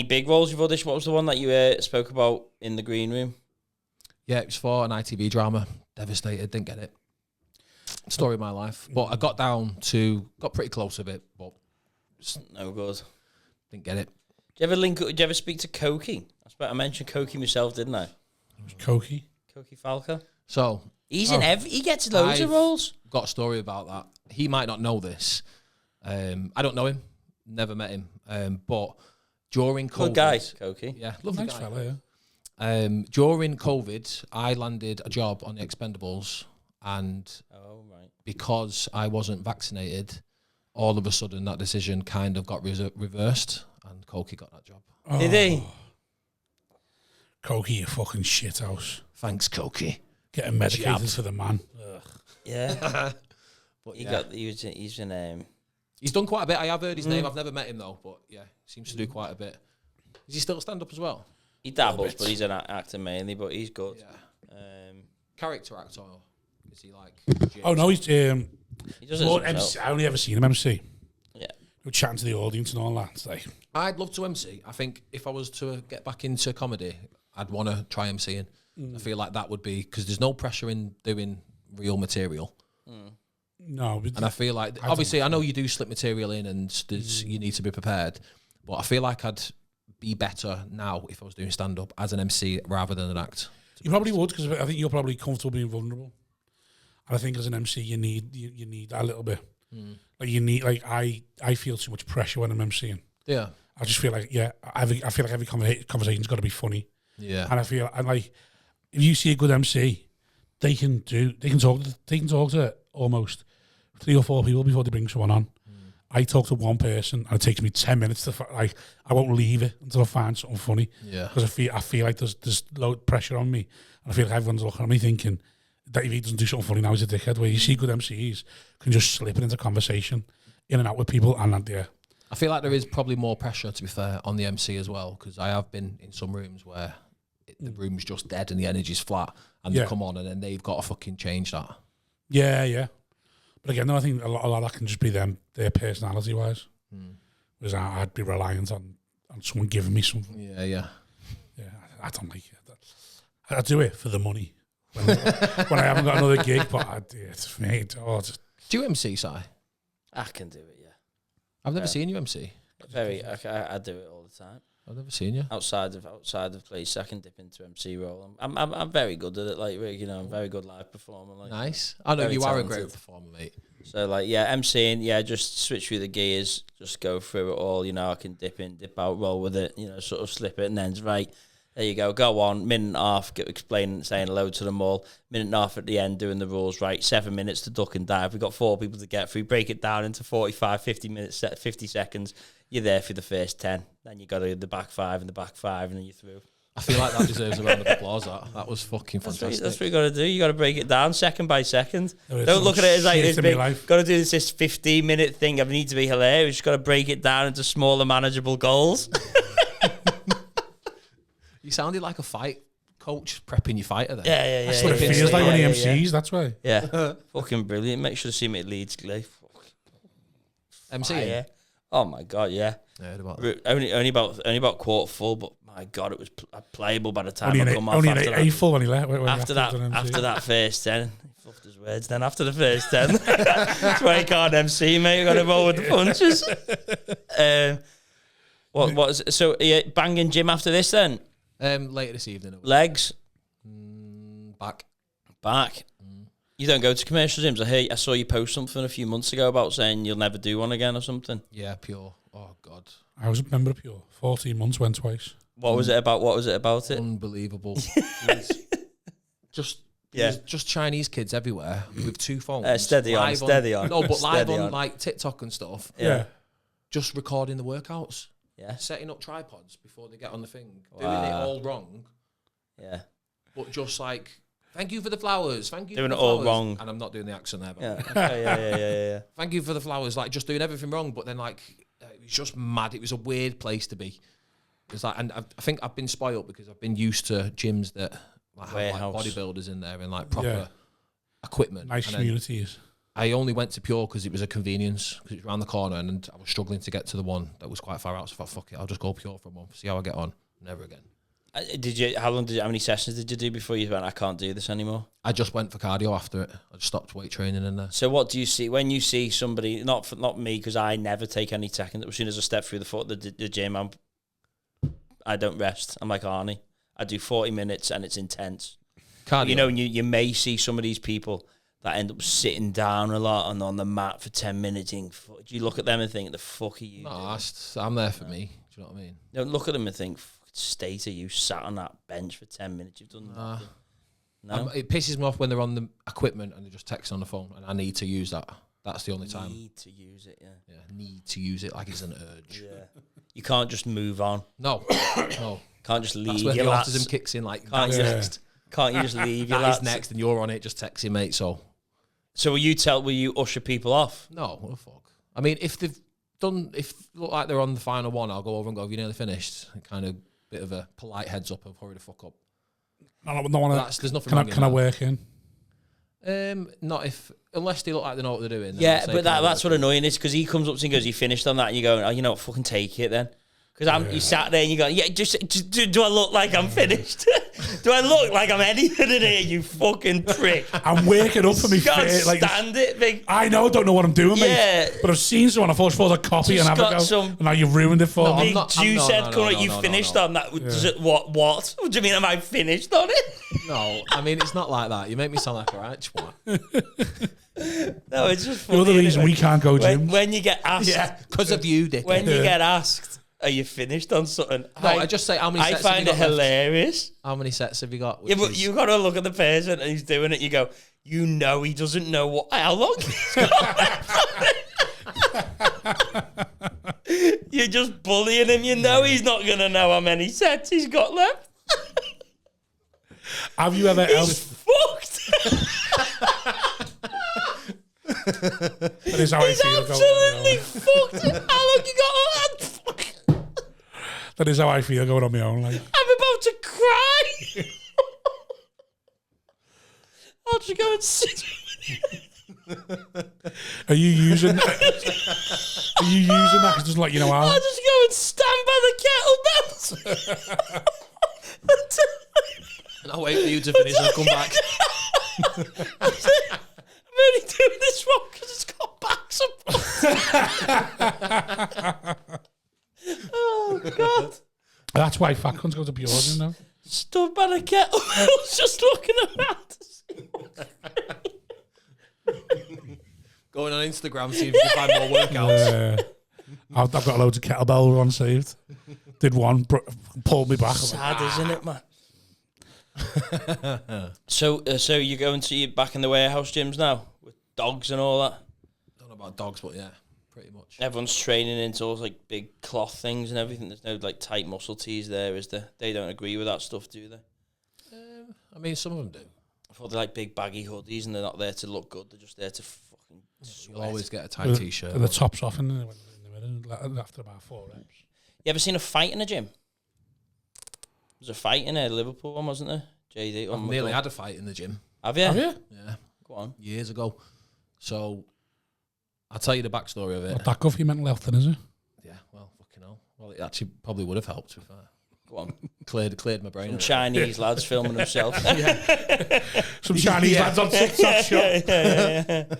big roles you've auditioned? What was the one that you spoke about in the green room? Yeah, it was for an ITV drama. Devastated, didn't get it. Story of my life. But I got pretty close with it, but no good. Didn't get it. Do you ever speak to Koki? I mentioned Koki myself, didn't I? Koki Falco. So he's in he gets loads of roles. Got a story about that. He might not know this. I don't know him. Never met him. But during COVID, good guy, Koki. Yeah, lovely nice guy. fella, yeah. During COVID, I landed a job on the Expendables, and because I wasn't vaccinated, all of a sudden that decision kind of got reversed, and Koki got that job. Did he? Koki, you fucking shithouse. Thanks, Koki. Getting medicated for the man. Ugh. Yeah. But he's in he's done quite a bit. I have heard his name. I've never met him though, but yeah, seems to do quite a bit. Is he still stand up as well? He dabbles, but he's an actor mainly. But he's good. Yeah. Character actor. Is he like? Oh no, he's he does it MC. I only ever seen him MC. Yeah. We're chatting to the audience and all that. It's like, I'd love to MC. I think if I was to get back into comedy, I'd want to try MCing. I feel like that would be because there's no pressure in doing real material. No, and I feel like obviously I know you do slip material in and you need to be prepared, but I feel like I'd be better now if I was doing stand up as an MC rather than an act. You probably would because I think you're probably comfortable being vulnerable. And I think as an MC you need that a little bit. Like you need I feel too much pressure when I'm MCing. Yeah, I just feel like I feel like every conversation's got to be funny. Yeah, and I feel like if you see a good MC, they can talk to almost 3 or 4 people before they bring someone on. I talk to one person and it takes me 10 minutes to I won't leave it until I find something funny. Yeah, because I feel like there's low pressure on me, and I feel like everyone's looking at me thinking, that if he doesn't do something funny now, he's a dickhead. Where you see good MCs can just slip it into conversation, in and out with people, and yeah. I feel like there is probably more pressure, to be fair, on the MC as well, because I have been in some rooms where the room's just dead and the energy's flat, and they come on and then they've got to fucking change that. Yeah. But again, no, I think a lot of that can just be them, their personality-wise. Whereas I'd be reliant on someone giving me something. Yeah. I don't like it. I do it for the money when I haven't got another gig, but I do it for me. Do you MC, Si? I can do it, yeah. I've never seen you MC. I do it all the time. I've never seen you. Outside of place, I can dip into MC role. I'm very good at it, like, you know, I'm very good live performer. Like, nice. I know you talented. are a great performer, mate. So, like, yeah, MCing, yeah, just switch through the gears, just go through it all, you know, I can dip in, dip out, roll with it, you know, sort of slip it, and then it's right, there you go on, minute and a half, explaining, saying hello to them all, minute and a half at the end, doing the rules right, 7 minutes to duck and dive, we've got 4 people to get through, break it down into 45, 50 minutes, 50 seconds, you're there for the first 10, then you got to do the back 5 and the back 5, and then you're through. I feel like that deserves a round of applause. That was fucking fantastic. That's what you got to do. You got to break it down second by second. Don't look at it as like this big. Got to do this 15-minute thing. I need to be hilarious. Just got to break it down into smaller, manageable goals. You sounded like a fight coach prepping your fighter there. Yeah. That's what it feels like when he MCs. That's why. Yeah, fucking brilliant. Make sure to see me at Leeds, Clay. MC. Yeah. Oh my god, yeah. Only about quarter full, but my god, it was playable by the time I come off. Only an A-full when he left. After that first 10, he fluffed his words. Then after the first 10, that's why he can't MC, mate. You got to roll with the punches. So are you banging gym after this then? Later this evening. Legs? Back. You don't go to commercial gyms? I saw you post something a few months ago about saying you'll never do one again or something. Yeah, Pure. Oh god. I was a member of Pure. 14 months, went twice. What was it about it? Unbelievable. Just Chinese kids everywhere with 2 phones. Steady on. No, but live Steady on like TikTok and stuff. Yeah. Just recording the workouts. Yeah. Setting up tripods before they get on the thing. Wow. Doing it all wrong. Yeah. But just like, thank you for the flowers. Thank you doing for the it all flowers. Wrong. And I'm not doing the accent there. But Yeah. Thank you for the flowers. Like, just doing everything wrong. But then, like, it was just mad. It was a weird place to be. It's like, and I think I've been spoiled because I've been used to gyms that have like bodybuilders in there and like proper equipment. Nice communities. I only went to Pure because it was a convenience, because it was around the corner, and I was struggling to get to the one that was quite far out. So I thought, fuck it, I'll just go Pure for a month, see how I get on. Never again. How many sessions did you do before you went, I can't do this anymore? I just went for cardio after it. I just stopped weight training in there. So what do you see when you see somebody, not me, because I never take any seconds. As soon as I step through the gym, I don't rest. I'm like Arnie. I do 40 minutes and it's intense. Cardio. You know, you may see some of these people that end up sitting down a lot and on the mat for 10 minutes. Do you look at them and think, the fuck are you doing? I'm there for me. Do you know what I mean? Don't look at them and think, state of you sat on that bench for 10 minutes. You've done nothing. No? It pisses me off when they're on the equipment and they just text on the phone, and I need to use that. That's the only time. Need to use it, yeah. Need to use it like it's an urge. Yeah. You can't just move on. No. Can't just leave. That's where the autism kicks in. Like, can't you just leave your That's next, and you're on it. Just text him, mate. So will you usher people off? No, what the fuck. I mean, if look like they're on the final one, I'll go over and go, have you nearly finished? Kind of bit of a polite heads up of hurry the fuck up. There's nothing wrong. Can I work in? Not unless they look like they know what they're doing. Yeah, but that's what annoying is, because he comes up to you and goes, you finished on that, and you go, oh, you know what, fucking take it then. Because you sat there and you go, yeah, just do I look like I'm finished? Do I look like I'm anything in here, you fucking prick? I'm waking up for me fit. Like, stand it, big. I don't know what I'm doing, mate. But I've seen someone, I thought it was a copy and have a go. And now you've ruined it for me. You said, you finished on that. What? What do you mean, am I finished on it? No, I mean, it's not like that. You make me sound like a right twat. No, it's just funny. You're the reason we can't go gyms. When you get asked. Yeah, because of you, Dick. When you get asked, are you finished on something? No, I just say how many sets have you got. I find it hilarious. How many sets have you got? Yeah, but you got to look at the person and he's doing it. You go, you know he doesn't know how long he's got. You're just bullying him. You know he's not going to know how many sets he's got left. Have you ever... He's fucked. That is how I He's feel. absolutely fucked. How long you got on that? Fuck. That is how I feel going on my own. Like, I'm about to cry. I'll just go and sit. are you using that? Are you using that? 'Cause it doesn't let you know how. I'll just go and stand by the kettlebells. And I'll wait for you to finish and come back. I'm only doing this one because it's got backs up. Oh, God. That's why fat cunts go to Bjorn, you know. Stood by the kettlebells just looking around to see what's Going on Instagram, see if you can find more workouts. I've got loads of kettlebell ones saved. Did one, pulled me back. sad, isn't it, man? So you're going to your back in the warehouse gyms now with dogs and all that? Don't know about dogs, but yeah, pretty much. Everyone's training into all like big cloth things and everything. There's no like tight muscle tees there, is there? They don't agree with that stuff, do they? I mean, some of them do. I thought they're like big baggy hoodies and they're not there to look good. They're just there to fucking sweat. You'll always get a tight t-shirt. The top's off in the middle after about 4 reps. You ever seen a fight in a gym? There was a fight in a Liverpool one, wasn't there? JD. I've nearly had a fight in the gym. Have you? Have you? Yeah. Go on. Years ago. So, I'll tell you the backstory of it. Not that good for your mental health then, is it? Yeah, well, fucking hell. Well, it actually probably would have helped, to be fair. Go on. Cleared my brain. Some Chinese lads filming themselves. Some Chinese lads on TikTok shop.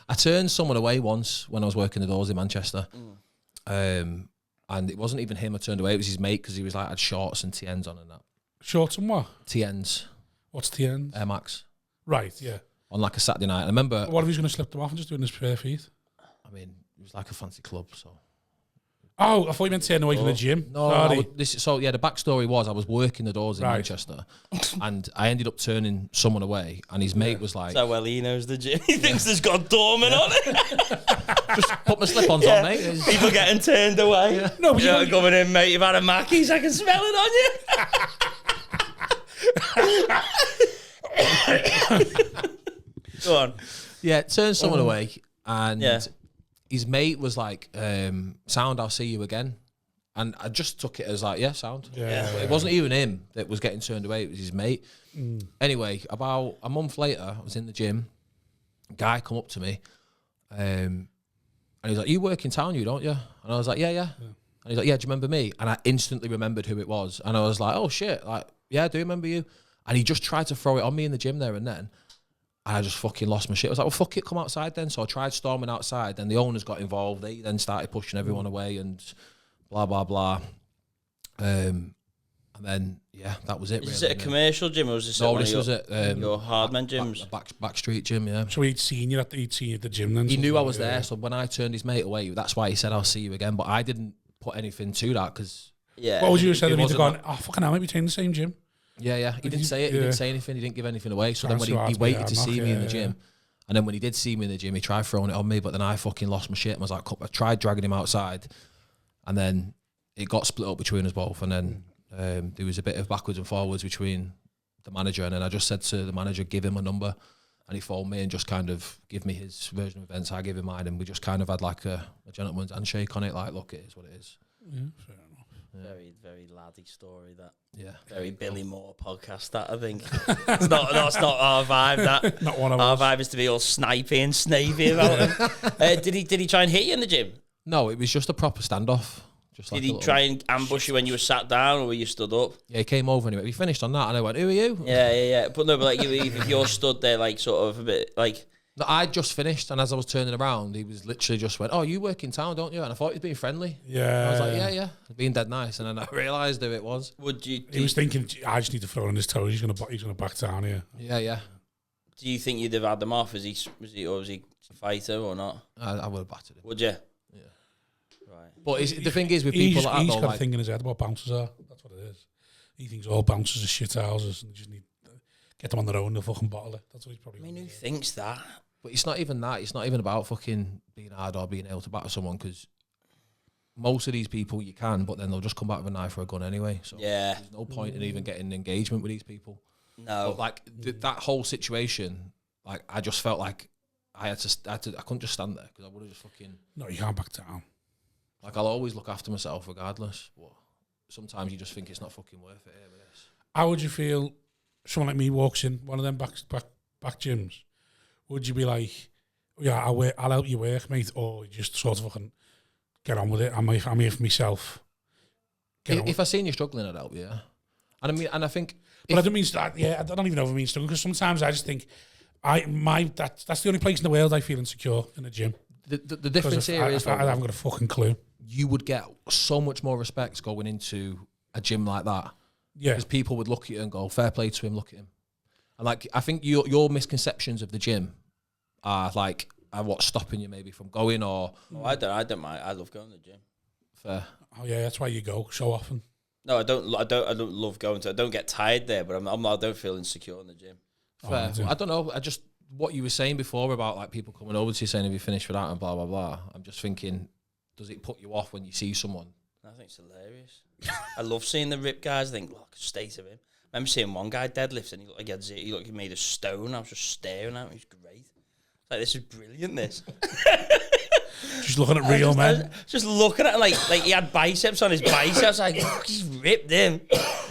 I turned someone away once when I was working the doors in Manchester. And it wasn't even him I turned away, it was his mate, because he was like, had shorts and TNs on and that. Shorts and what? TNs. What's TN? Air Max. Right, yeah. On like a Saturday night. I remember... What if he's going to slip them off and just doing his bare feet? I mean, it was like a fancy club, so... Oh, I thought you meant turn away from the gym. No, Sorry. the backstory was I was working the doors in Right. Manchester and I ended up turning someone away and his mate was like... So well he knows the gym. He thinks there's got doorman on it. Just put my slip-ons on, mate. People getting turned away. Yeah. No, but You're you coming in, mate. You've had a Mackey's. I can smell it on you. Go on. Yeah, turned someone away and Yeah. his mate was like, sound, I'll see you again. And I just took it as like, yeah, sound. Yeah. But it wasn't even him that was getting turned away, it was his mate. Anyway, about a month later, I was in the gym. A guy come up to me and he's like, you work in town, you don't you? And I was like, yeah. And he's like, yeah, do you remember me? And I instantly remembered who it was. And I was like, oh shit, like, yeah, I do remember you. And he just tried to throw it on me in the gym there and then. And I just fucking lost my shit. I was like, well, fuck it, come outside then. So I tried storming outside. Then the owners got involved. They then started pushing everyone away and blah, blah, blah. And then, yeah, that was it. Is really, it a commercial gym or was this No, this was at your hardman gyms? back street gym, yeah. So he'd seen you at the gym then? He so knew I was yeah. there. So when I turned his mate away, that's why he said, I'll see you again. But I didn't put anything to that because... Yeah. What would you have said It if he'd have wasn't gone, oh, fucking hell, maybe we train in the same gym? Yeah. He didn't say it. He didn't say anything. He didn't give anything away. So then when Trying he to waited hard to knock, see me in the yeah. gym, and then when he did see me in the gym, he tried throwing it on me, but then I fucking lost my shit and was like, I tried dragging him outside, and then it got split up between us both, and then there was a bit of backwards and forwards between the manager, and then I just said to the manager, give him a number, and he phoned me and just kind of give me his version of events, I gave him mine, and we just kind of had like a gentleman's handshake on it, like, look, it is what it is. Yeah, fair enough. Very, very laddie story, that. Yeah. Very Billy Moore podcast, that, I think. That's not our vibe, that. Not one of Our us. vibe is to be all snipey and snavy about him. Did he try and hit you in the gym? No, it was just a proper standoff. Just like Did he try and ambush you when you were sat down or were you stood up? Yeah, he came over anyway. We finished on that, and I went, "Who are you?" Yeah. But no, but like if you're stood there, like sort of a bit like. No, I just finished, and as I was turning around, he was literally just went, "Oh, you work in town, don't you?" And I thought he was being friendly. Yeah. I was like, "Yeah, being dead nice." And then I realised who it was. Would you? He was thinking, I just need to throw on his toes. He's gonna back down here. Yeah. Do you think you'd have had them off? Was he a fighter or not? I would have battered him. Would you? Yeah. Right. But the thing is with people like he's that, got though, a thing in his head about bouncers are. That's what it is. He thinks all bouncers are shit houses and you just need to get them on their own. They'll fucking bottle it. That's what he's probably. I mean, who thinks that? but it's not even that. It's not even about fucking being hard or being able to batter someone, because most of these people you can, but then they'll just come back with a knife or a gun anyway. So Yeah. there's no point in even getting engagement with these people. No. But like that whole situation, like I just felt like I couldn't just stand there because I would have just fucking. No, you can't back down. Like, I'll always look after myself regardless. But sometimes you just think it's not fucking worth it here with this. How would you feel if someone like me walks in one of them back gyms? Would you be like, yeah, I'll help you work, mate, or you just sort of fucking get on with it? I'm here for myself. If I seen you struggling, I'd help you. Yeah. And I think. But I don't mean that. Yeah, I don't even know if I mean struggling, because sometimes I just think that's the only place in the world I feel insecure, in a gym. The difference here is I haven't got a fucking clue. You would get so much more respect going into a gym like that. Yeah, because people would look at you and go, "Fair play to him. Look at him." And like, I think your misconceptions of the gym are what's stopping you maybe from going, or. Oh, I don't mind. I love going to the gym. Fair. Oh yeah, that's why you go so often. No, I don't love going to. I don't get tired there, but I don't feel insecure in the gym. Fair. I don't know. I just what you were saying before about like people coming over to you saying, "Have you finished for that?" and blah blah blah. I'm just thinking, does it put you off when you see someone? I think it's hilarious. I love seeing the ripped guys. I think, look, state of him. I remember seeing one guy deadlift and he looked like he looked like he made of stone. I was just staring at him. He was great. Like, this is brilliant. This. Just looking at real men. Just looking at him like he had biceps on his biceps. Like, look, he's ripped him.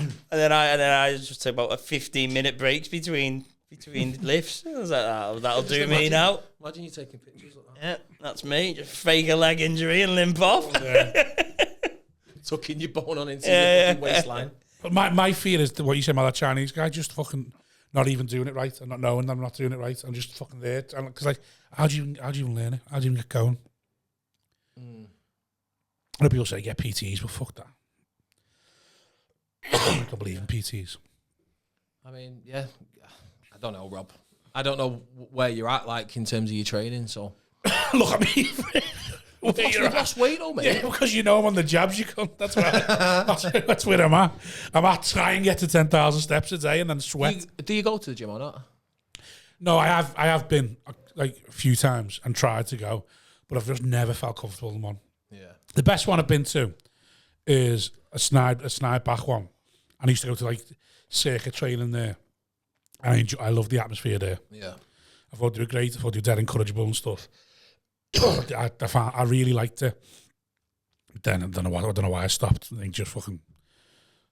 and then I just took about a 15-minute breaks between lifts. I was like, that'll do me now. Imagine you taking pictures like that. Yeah, that's me. Just fake a leg injury and limp off. Yeah. Tucking your bone on into your fucking waistline. But my fear is what you said about that Chinese guy, just fucking not even doing it right and not knowing I'm not doing it right. I'm just fucking there. Because like, how do you even learn it? How do you even get going? I know people say get PTs, but fuck that. I don't believe in PTs. I mean, yeah, I don't know, Rob. I don't know where you're at, like, in terms of your training, so. Look at me. You've lost weight, though, mate. Yeah, because you know I'm on the jabs, you cunt. That's where I'm at. I'm at trying to get to 10,000 steps a day and then sweat. Do you go to the gym or not? No, I have been like a few times and tried to go, but I've just never felt comfortable in one. Yeah. The best one I've been to is a snide back one. I used to go to like circuit training there. I love the atmosphere there. Yeah. I thought they were great. I thought they were dead encourageable and stuff. I really liked it. Then I don't know why I stopped. I think just fucking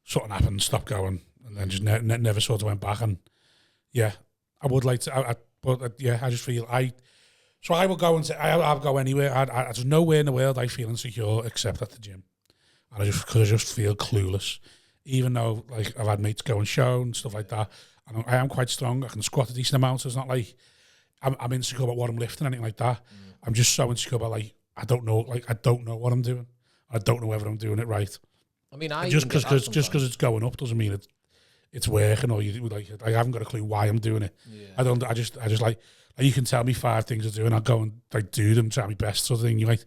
something happened, stopped going, and then just never sort of went back. And yeah, I would like to. But I just feel So I will go and say I'll go anywhere. There's nowhere in the world I feel insecure except at the gym, and I just feel clueless. Even though like I've had mates go and show and stuff like that, and I am quite strong. I can squat a decent amount. So it's not like I'm insecure about what I'm lifting or anything like that. I'm just so insecure about like I don't know what I'm doing. I don't know whether I'm doing it right. I mean, just because it's going up doesn't mean it's working, or you like I haven't got a clue why I'm doing it. Yeah. I just like you can tell me 5 things to do and I'll go and like do them, try my best sort of thing. You like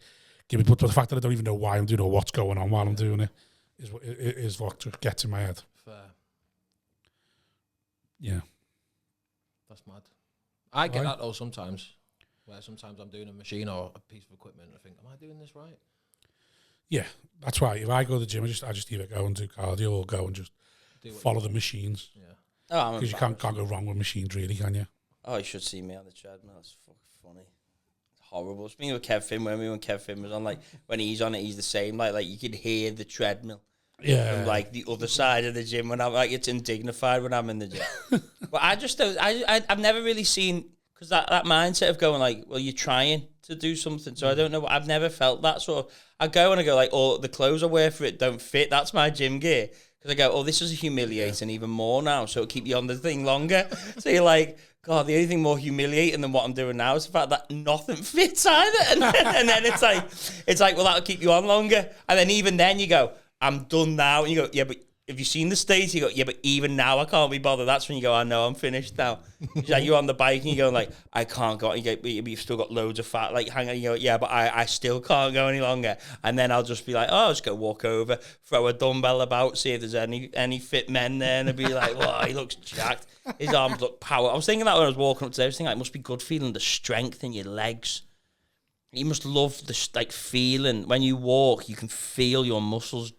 give me, but the fact that I don't even know why I'm doing or what's going on while I'm doing it is what just gets in my head. Fair. Yeah. That's mad. I get that though sometimes. Where sometimes I'm doing a machine or a piece of equipment and I think, am I doing this right? Yeah, that's why if I go to the gym, I just either go and do cardio or go and just follow the machines. Yeah. Because you can't go wrong with machines, really, can you? Oh, you should see me on the treadmill. It's fucking funny. It's horrible. Speaking of Kev Finn, when Kev Finn was on, like, when he's on it, he's the same. Like you can hear the treadmill. Yeah. From, like, the other side of the gym when I'm, like, it's indignified when I'm in the gym. But I just don't, I've never really seen, because that mindset of going, like, well, you're trying to do something. So I don't know. I've never felt that sort of, I go and I go, like, oh, the clothes I wear for it don't fit. That's my gym gear. Because I go, oh, this is humiliating even more now, so it'll keep you on the thing longer. So you're like, God, the only thing more humiliating than what I'm doing now is the fact that nothing fits either. And then it's like, well, that'll keep you on longer. And then even then you go, I'm done now. And you go, yeah, but have you seen the state? You go, yeah, but even now I can't be bothered. That's when you go, I know I'm finished now. Like you're on the bike and you go like, I can't go. You go, but you've still got loads of fat like hanging. You go, yeah, but I still can't go any longer. And then I'll just be like, oh, I'll just go walk over, throw a dumbbell about, see if there's any fit men there, and I'll be like, wow, he looks jacked. His arms look power. I was thinking that when I was walking up today. I was thinking like, it must be good feeling the strength in your legs. You must love the like feeling when you walk. You can feel your muscles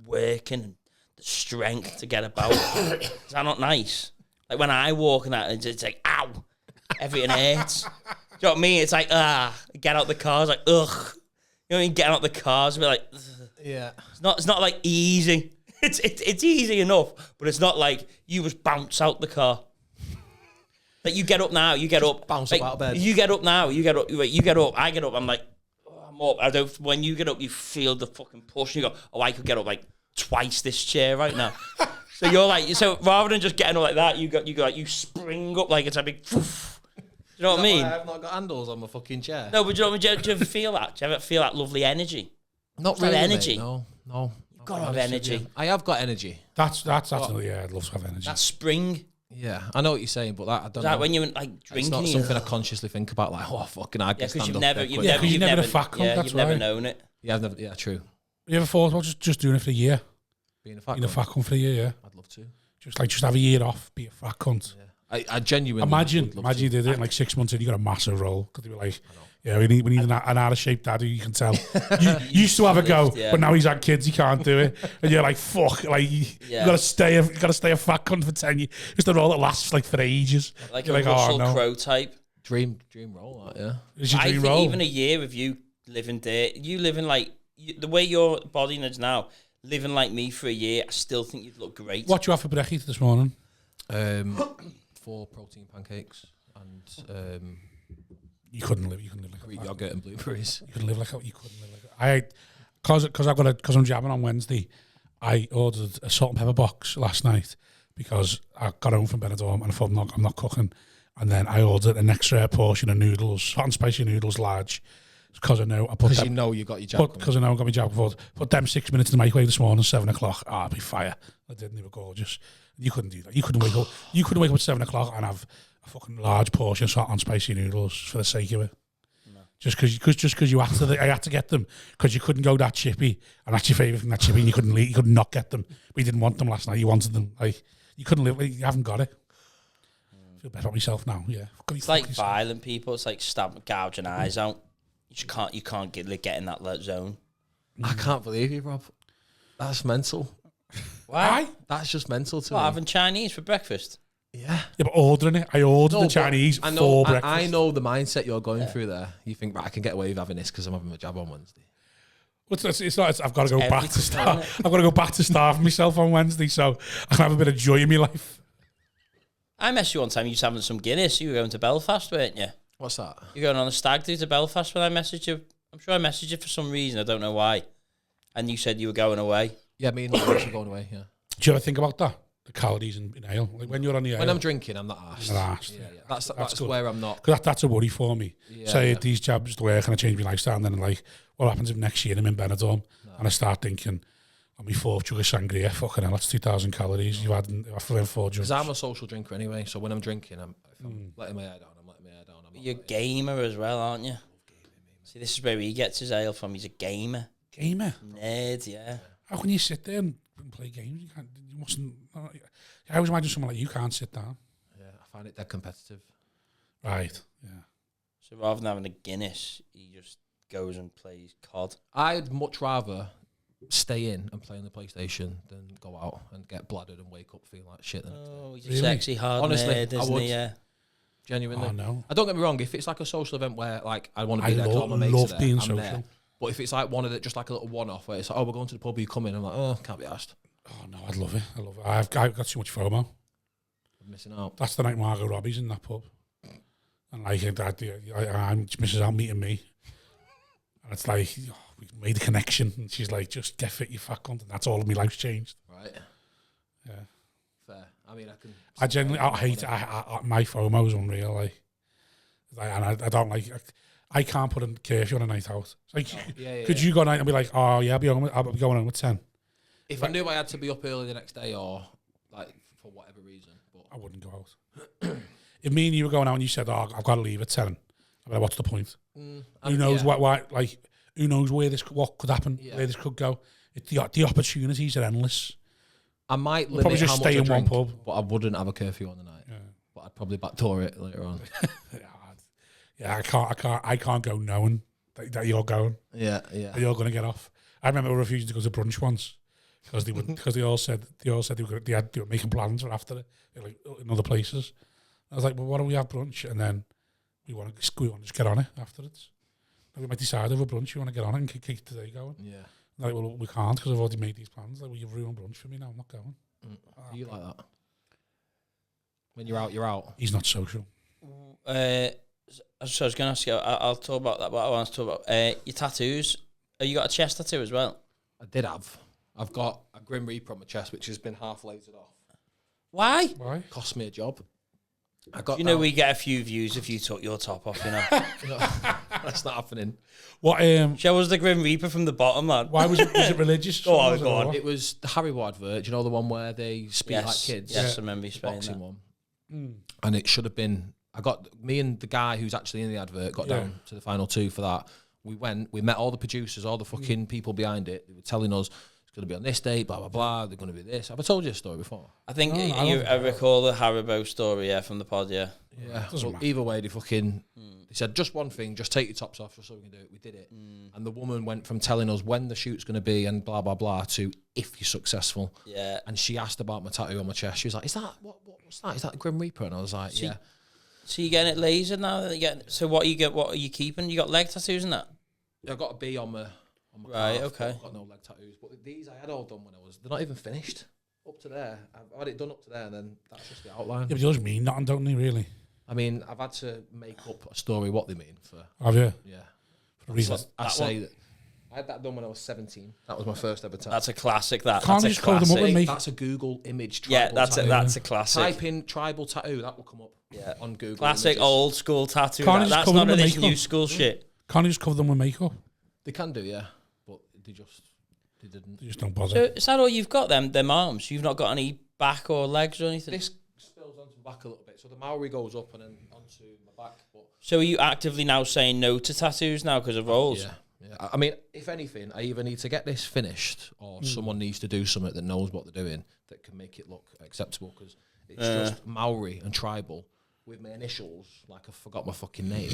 working and the strength to get about. Is that not nice? Like when I walk and that, it's like, ow, everything hurts. know what I mean? It's like, get out the cars, like, ugh. You know what I mean? Getting out the cars, and be like, ugh. Yeah. It's not like easy. It's easy enough, but it's not like you just bounce out the car. Like you get up now, you get up, bounce like, up out of bed. You get up now, you get up, I get up. I'm like, I'm up. I don't. When you get up, you feel the fucking push, and you go, oh, I could get up like twice this chair right now. So you're like, so rather than just getting up like that, you go like you spring up like it's a big. Poof. You know what I mean? I've not got handles on my fucking chair. No, but do you ever feel that? Do you ever feel that lovely energy? Not really. Energy. Mate. No. You've got to have energy. I have got energy. That's yeah, I'd love to have energy. That spring. Yeah, I know what you're saying, but that I don't know. That when you're like drinking, it's not something I consciously think about. Like, oh, fucking, I can stand you've up never, there you've quick. never, you've never never, been a fat cunt, yeah, that's you've never right. known it. Yeah, I've never. Yeah, true. You ever thought about just doing it for a year? Being a fat Being a cunt. fat cunt for a year, yeah. I'd love to. Just have a year off, be a fat cunt. Yeah. I genuinely Imagine would love you to. did it in like 6 months and you got a massive role. Because they were like, yeah, we need an out of shape daddy, you can tell. You used to have a go, Yeah. but now he's had kids, he can't do it. And you're like, fuck, like you gotta stay a fat cunt for 10 years. It's the role that lasts like for ages. Like you're a like, Russell no. Crowe type. Dream role, that, yeah. Is your I dream think role? even a year of you living there, you living like the way your body is now, living like me for a year, I still think you'd look great. What you have for breakfast this morning? 4 protein pancakes and You couldn't live like Greek yogurt and blueberries. You couldn't live like that. Because I'm jamming on Wednesday, I ordered a salt and pepper box last night because I got home from Benidorm and I thought I'm not cooking. And then I ordered an extra portion of noodles, hot and spicy noodles, large, because I know I put Because them. you know you got your jab. Because I know I got my jab before. Put them 6 minutes in the microwave this morning, 7 o'clock. I'd be fire. I didn't. They were gorgeous. You couldn't do that. You couldn't wake up. You couldn't wake up at 7 o'clock and have a fucking large portion of hot and spicy noodles for the sake of it. No. Just because you had to. I had to get them because you couldn't go that chippy, and that's your favourite thing, that chippy. And you couldn't leave. You could not get them. But you didn't want them last night. You wanted them. Like you couldn't live. Like, you haven't got it. I feel better about myself now. Yeah. It's like violent people. It's like gouging eyes out. You can't get in that zone. I can't believe you, Rob. That's mental. Why? That's just mental to What, me. having Chinese for breakfast? Yeah. Yeah, but ordering it. I ordered the Chinese for breakfast. I know the mindset you're going through there. You think, right, I can get away with having this because I'm having my jab on Wednesday. It's not. I've got to go back to everything, start. isn't I've got to go back to starving myself on Wednesday, so I can have a bit of joy in my life. I messaged you one time. You was having some Guinness. You were going to Belfast, weren't you? What's that? You're going on a stag do to Belfast when I messaged you. I'm sure I messaged you for some reason. I don't know why. And you said you were going away. Yeah, me and the boys are going away, yeah. Do you ever think about that? The calories in ale? Like when you're on the ale? When I'm drinking, I'm not arsed. You're not arsed, Yeah, yeah. yeah. That's good. where I'm not. Because that's a worry for me. Yeah, Say yeah. these jabs work and I change my lifestyle, and then like, what happens if next year I'm in Benidorm and I start thinking, on my 4th jug of sangria, fucking hell, that's 2,000 calories. You've had after 4 jugs. Because I'm a social drinker anyway, so when I'm drinking, if I'm letting my hair down, I'm letting my hair down. You're a gamer as well, aren't you? See, this is where he gets his ale from. He's a gamer. Gamer? Nerd, yeah. How can you sit there and play games? You can't. You mustn't. I always imagine someone like you can't sit down. Yeah, I find it dead competitive. Right. Yeah. So rather than having a Guinness, he just goes and plays COD. I'd much rather stay in and play on the PlayStation than go out and get bladdered and wake up feeling like shit. Oh, he's Really? a sexy hard Honestly, nerd, I isn't would. he? Yeah. Genuinely. Oh no. I don't get me wrong, if it's like a social event where like I want to I be there 'cause all my mates love are there, being I'm social. there. But if it's like one of the, just like a little one-off where it's like, oh, we're going to the pub, you come in, I'm like, oh, can't be asked. Oh no, I'd love it. I love it. I've got too much FOMO. I'm missing out. That's the night Margot Robbie's in that pub, and like I'm misses out meeting me, and it's like we made a connection, and she's like, just get fit, you fat cunt, and that's all of my life's changed. Right. Yeah. Fair. I mean, I genuinely, I hate my FOMO is unreal. And I don't like. I can't put a curfew on a night out. It's like, could you go night and be like, oh yeah, I'll be going home at 10. If I knew I had to be up early the next day or like for whatever reason, but I wouldn't go out. If me and you were going out and you said, oh, I've got to leave at 10, I'd be like, what's the point? Who knows why? Like, who knows what could happen, where this could go? The opportunities are endless. I might probably limit just how stay much in I one drink, pub. but I wouldn't have a curfew on the night. Yeah. But I'd probably backdoor it later on. Yeah, I can't go knowing that you're going. Yeah. That you're going to get off. I remember refusing to go to brunch once because they all said they were making plans for after it, like in other places. I was like, well, why don't we have brunch? And then we want to just get on it afterwards. And we might decide over brunch, you want to get on it and keep today going. Yeah. Like, well, we can't because I've already made these plans. Like, well, you've ruined brunch for me now. I'm not going. Are you like that? When you're out, you're out. He's not social. So I was going to ask you, I'll talk about that, but I want to talk about your tattoos. You got a chest tattoo as well? I did have. I've got a Grim Reaper on my chest, which has been half lasered off. Why? Cost me a job. I got. You know, we get a few views if you took your top off, you know. That's not happening. What? Show us the Grim Reaper from the bottom, man. Why was it? Was it religious? Go on. It was the Haribo advert. You know, the one where they speak like kids. Yes, I remember you saying boxing that. one. And it should have been. I got me and the guy who's actually in the advert got down to the final 2 for that. We met all the producers, all the fucking people behind it. They were telling us it's going to be on this date, blah blah blah. They're going to be this. Have I told you a story before? I think I recall the Haribo story, from the pod, yeah. Well, either way, they said just one thing, just take your tops off just so we can do it. We did it. And the woman went from telling us when the shoot's going to be and blah, blah, blah to if you're successful. Yeah. And she asked about my tattoo on my chest. She was like, is that, what's that? Is that the Grim Reaper? And I was like, yeah. So you're getting it lasered now? So what are you keeping? You got leg tattoos and that? Yeah, I got a B on my right, calf, okay. I've got no leg tattoos. But these I had all done when they're not even finished. Up to there. I've had it done up to there and then that's just the outline. Yeah, but yours mean nothing, don't they, really? I mean, I've had to make up a story what they mean for. Have you? Yeah. For a reason. I say that I had that done when I was 17. That was my first ever tattoo. That's a classic. That's Can't a you just call them up classic. with me? That's a Google image. Yeah, Tribal tattoo. that's a classic. Type in tribal tattoo. That will come up. On Google. Classic images. old school tattoo. Can't That's cover none them of with this makeup? new school shit. Can't you just cover them with makeup? They can do, yeah, but they didn't. They just don't bother. So is that all you've got? Them arms? You've not got any back or legs or anything? This spills onto my back a little bit, so the Maori goes up and then onto my back. But So are you actively now saying no to tattoos now because of roles? yeah. I mean, if anything, I either need to get this finished or someone needs to do something that knows what they're doing that can make it look acceptable because it's just Maori and tribal with my initials, like I forgot my fucking name,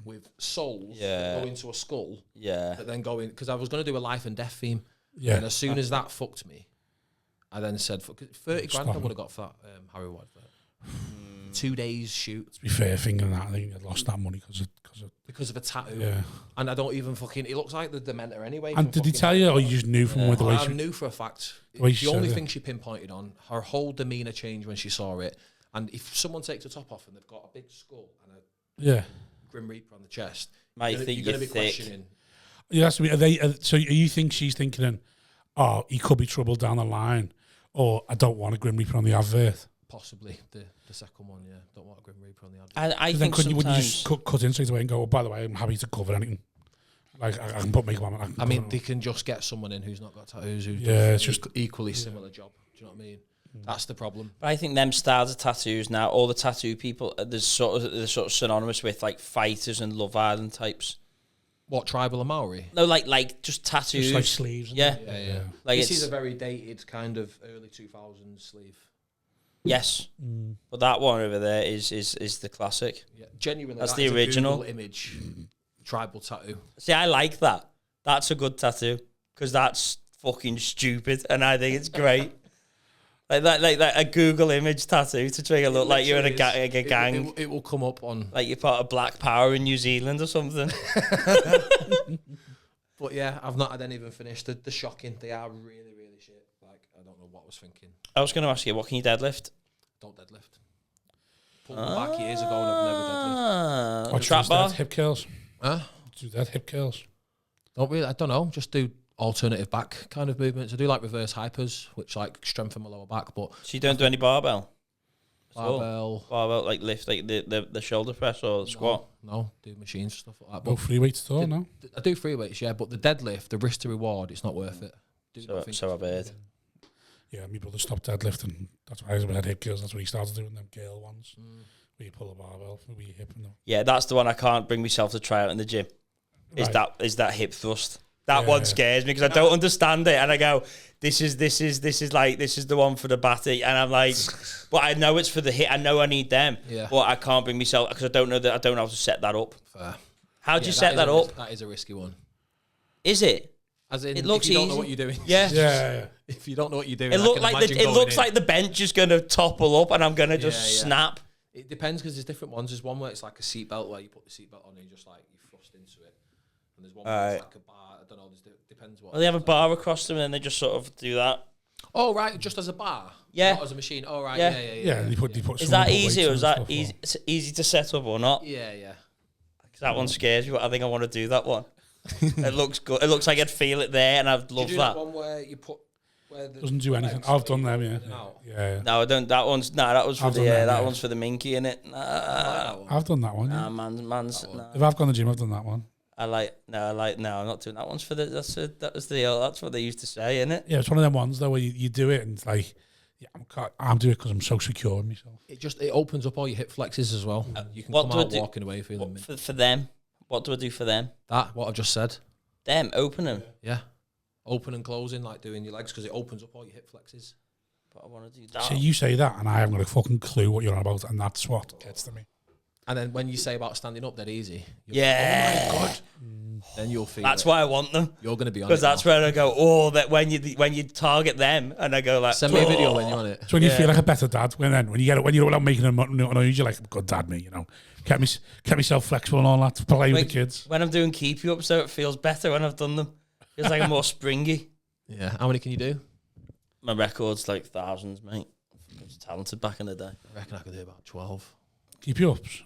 with souls that go into a skull. Yeah. That then go in, because I was going to do a life and death theme. Yeah. And as soon as that fucked me, I then said, 30 grand I would have got for that Harry Ward. 2 days shoot. To be fair, thinking that, I think I lost that money Because of a tattoo. Yeah. And I don't even fucking, it looks like the Dementor anyway. And did he tell you, or you just knew from where the way I she... knew for a fact. way she The only said it. thing she pinpointed on, her whole demeanour changed when she saw it. And if someone takes the top off and they've got a big skull and a Grim Reaper on the chest, Mate, you're going to be thick. questioning. Yeah, that's are they. So you think she's thinking, oh, he could be trouble down the line, or I don't want a Grim Reaper on the advert. Possibly the second one, yeah. Don't want a Grim Reaper on the advert. I So then think would you sometimes just cut in straight away and go, oh, by the way, I'm happy to cover anything. Like I can put makeup on. I mean, they can just get someone in who's not got tattoos who Yeah, does it's just- equally similar job. Do you know what I mean? That's the problem. But I think them styles of tattoos now, all the tattoo people, they're sort of synonymous with like fighters and Love Island types. What, tribal and Maori? No, like just tattoos. just like sleeves. And Yeah. that. Yeah. Like This it's is a very dated kind of early 2000s sleeve. yes, but that one over there is the classic. Yeah, genuinely, That's that the is a original Google image. Tribal tattoo. See, I like that. That's a good tattoo because that's fucking stupid, and I think it's great. like a Google image tattue to try to look like you're in a gang. It will come up on. Like you're part of Black Power in New Zealand or something. But yeah, I've not had any of them finished. They're shocking. They are really, really shit. Like, I don't know what I was thinking. I was going to ask you, what can you deadlift? Don't deadlift. Pulled me back years ago and I've never deadlift. Or Trap just bar? hip curls. Huh? Do that hip curls. Don't really. I don't know. Just do alternative back kind of movements. I do like reverse hypers, which like strengthen my lower back. But So you don't do any barbell? barbell, like lift like the shoulder press or the squat? no, do machines and stuff like that. No But free weights at all, no? I do free weights, yeah. But the deadlift, the risk to reward, it's not worth it. So I've heard. Yeah, my brother stopped deadlifting. That's why he had hip curls. That's what he started doing, them girl ones. Where you pull a barbell with your hip and them. Yeah, that's the one I can't bring myself to try out in the gym. Is Right. that hip thrust? That Yeah, one yeah. scares me because I don't understand it, and I go, this is the one for the batty, and I'm like, but I know it's for the hit. I know I need them, Yeah. but I can't bring myself because I don't know how to set that up. Fair. How do you Yeah, set that up? That is a risky one. Is it? As in, It looks if you don't know easy. what you're doing. Yeah. Yeah. If you don't know what you're doing, It I looked can like imagine it going looks in. like the bench is going to topple up, and I'm going to just Yeah, yeah. snap. It depends because there's different ones. There's one where it's like a seatbelt where you put the seatbelt on and you just like you thrust into it. And there's one where it's like a bar. I don't know. Depends what. Well, they have a bar across them and then they just sort of do that. Oh right, just as a bar. Yeah. Not as a machine. Oh right. Yeah. Yeah. They put Is that easy or is that stuff easy? It's easy to set up or not? Yeah. Because that one scares me. I think I want to do that one. It looks good. It looks like I'd feel it there, and I'd love do that. One where you put. Doesn't do anything. I've done them, yeah. No, I don't. That one's that was for I've the done that, that yeah. one's for the minky in it. Nah, I've done that one. Yeah. man's. Nah. If I've gone to the gym, I've done that one. No, I'm not doing that. One's for the that's what they used to say, isn't it? Yeah, it's one of them ones though where you do it and it's like, yeah, I'm doing it because I'm so secure in myself. It opens up all your hip flexes as well. You can what come do I out do- walking away feeling For them, what do I do for them? that. What I've just said. Them open them. Yeah. Open and closing like doing your legs because it opens up all your hip flexes. But I want to do that. So you say that and I haven't got a fucking clue what you're on about, and that's what gets to me. And then when you say about standing up, they're easy. Yeah. Oh my God. Then you'll feel That's it. why I want them. You're going to be on it. Because that's now. where I go, oh, that when you target them, and I go like, Send me a video when you're on it. So when you feel like a better dad, when you get it, when you're without making a noise, you're like, good dad, me, kept myself flexible and all that to play with the kids. When I'm doing keep you up, so it feels better when I've done them. Feels like I'm more springy. Yeah. How many can you do? My record's like thousands, mate. I was talented back in the day. I reckon I could do about 12. Keep you ups.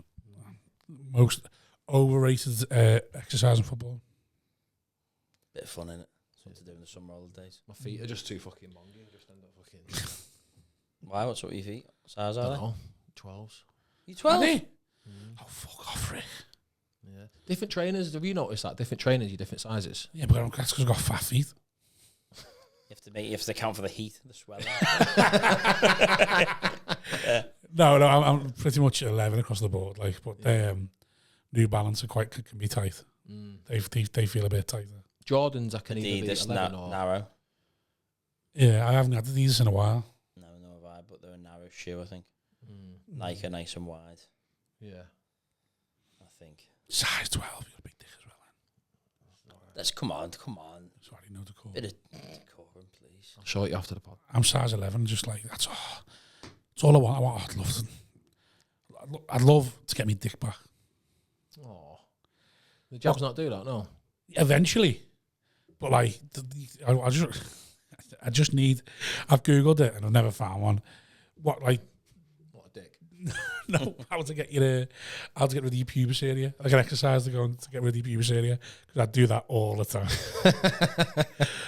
Most overrated exercise in football. Bit of fun in it. Something to do in the summer holidays. My feet are just too fucking bongy. I just end up fucking. Why? What's up with your feet? What size I are don't they? know. 12s. You 12? Oh, fuck off, Rick. Yeah. Different trainers. Have you noticed that? Different trainers, you different sizes. Yeah, but that's because I've got fat feet. You have to account for the heat, the swelling. No, I'm pretty much 11 across the board. Like, but New Balance are can be tight. They feel a bit tighter. Jordans, I can either be Adidas 11 or... narrow. Yeah, I haven't had these in a while. No have I, but they're a narrow shoe, I think. Nike are nice and wide, Yeah. I think. Size 12, you've got a big dick as well. Let's come on. Sorry, no decorum. Bit of decorum, please. I'll show it you after the pod. I'm size 11, just like, that's all I want. I'd love to get my dick back. Oh. The job's not do that, no. Eventually. But like, I just need, I've Googled it and I've never found one. What a dick. No, how to get rid of your pubis area. Like an exercise to get rid of your pubis area. Because I do that all the time.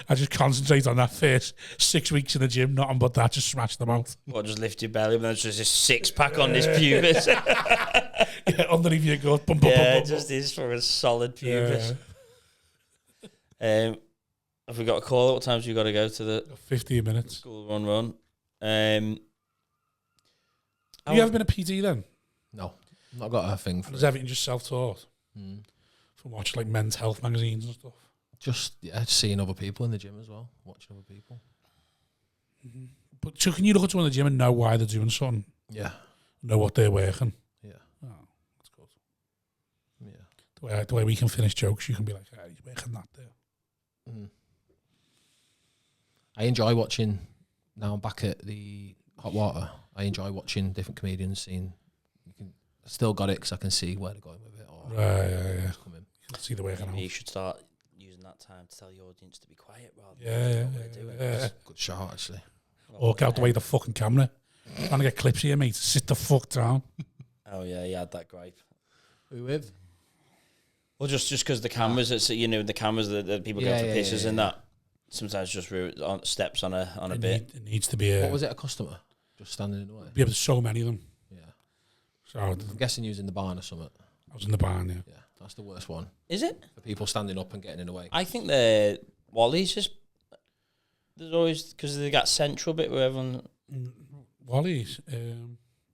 I just concentrate on that first 6 weeks in the gym, nothing but that, just smash them out. What, just lift your belly and then there's just a six-pack on this pubis? Yeah, underneath your gut. Bum, bum, Yeah, bum, it bum, just bum. is for a solid pubis. Yeah. Have we got a call? What times have you got to go to the 15 minutes. school run? Have you ever been a PT then? No. Not got a thing for Is it. everything just self-taught? From watching like men's health magazines and stuff? Just seeing other people in the gym as well. Watching other people. But so can you look at someone in the gym and know why they're doing something? Yeah. Know what they're working? Yeah. Oh, that's good. Yeah. The way we can finish jokes, you can be like, hey, he's working that there. I enjoy watching, now I'm back at the hot water, I enjoy watching different comedians, seeing, I still got it because I can see where they're going with it. Or Yeah. what's coming. You can see the working out. You should start using that time to tell the audience to be quiet rather than Yeah. what they're doing. Good shot, actually. Or get out the way of the fucking camera. Trying to get clips here, mate. Sit the fuck down. Oh yeah, he had that gripe. Who with? Well, just because the cameras, it's the cameras that people go for pisses and that sometimes just steps on a bit. It needs to be What was it, a customer? Just standing in the way? Yeah, there's so many of them. Yeah. So I'm guessing using the barn or something. I was in the barn, yeah. Yeah, that's the worst one. Is it? For people standing up and getting in the way. I think the Wally's just there's always because they got central bit where everyone. Wally's.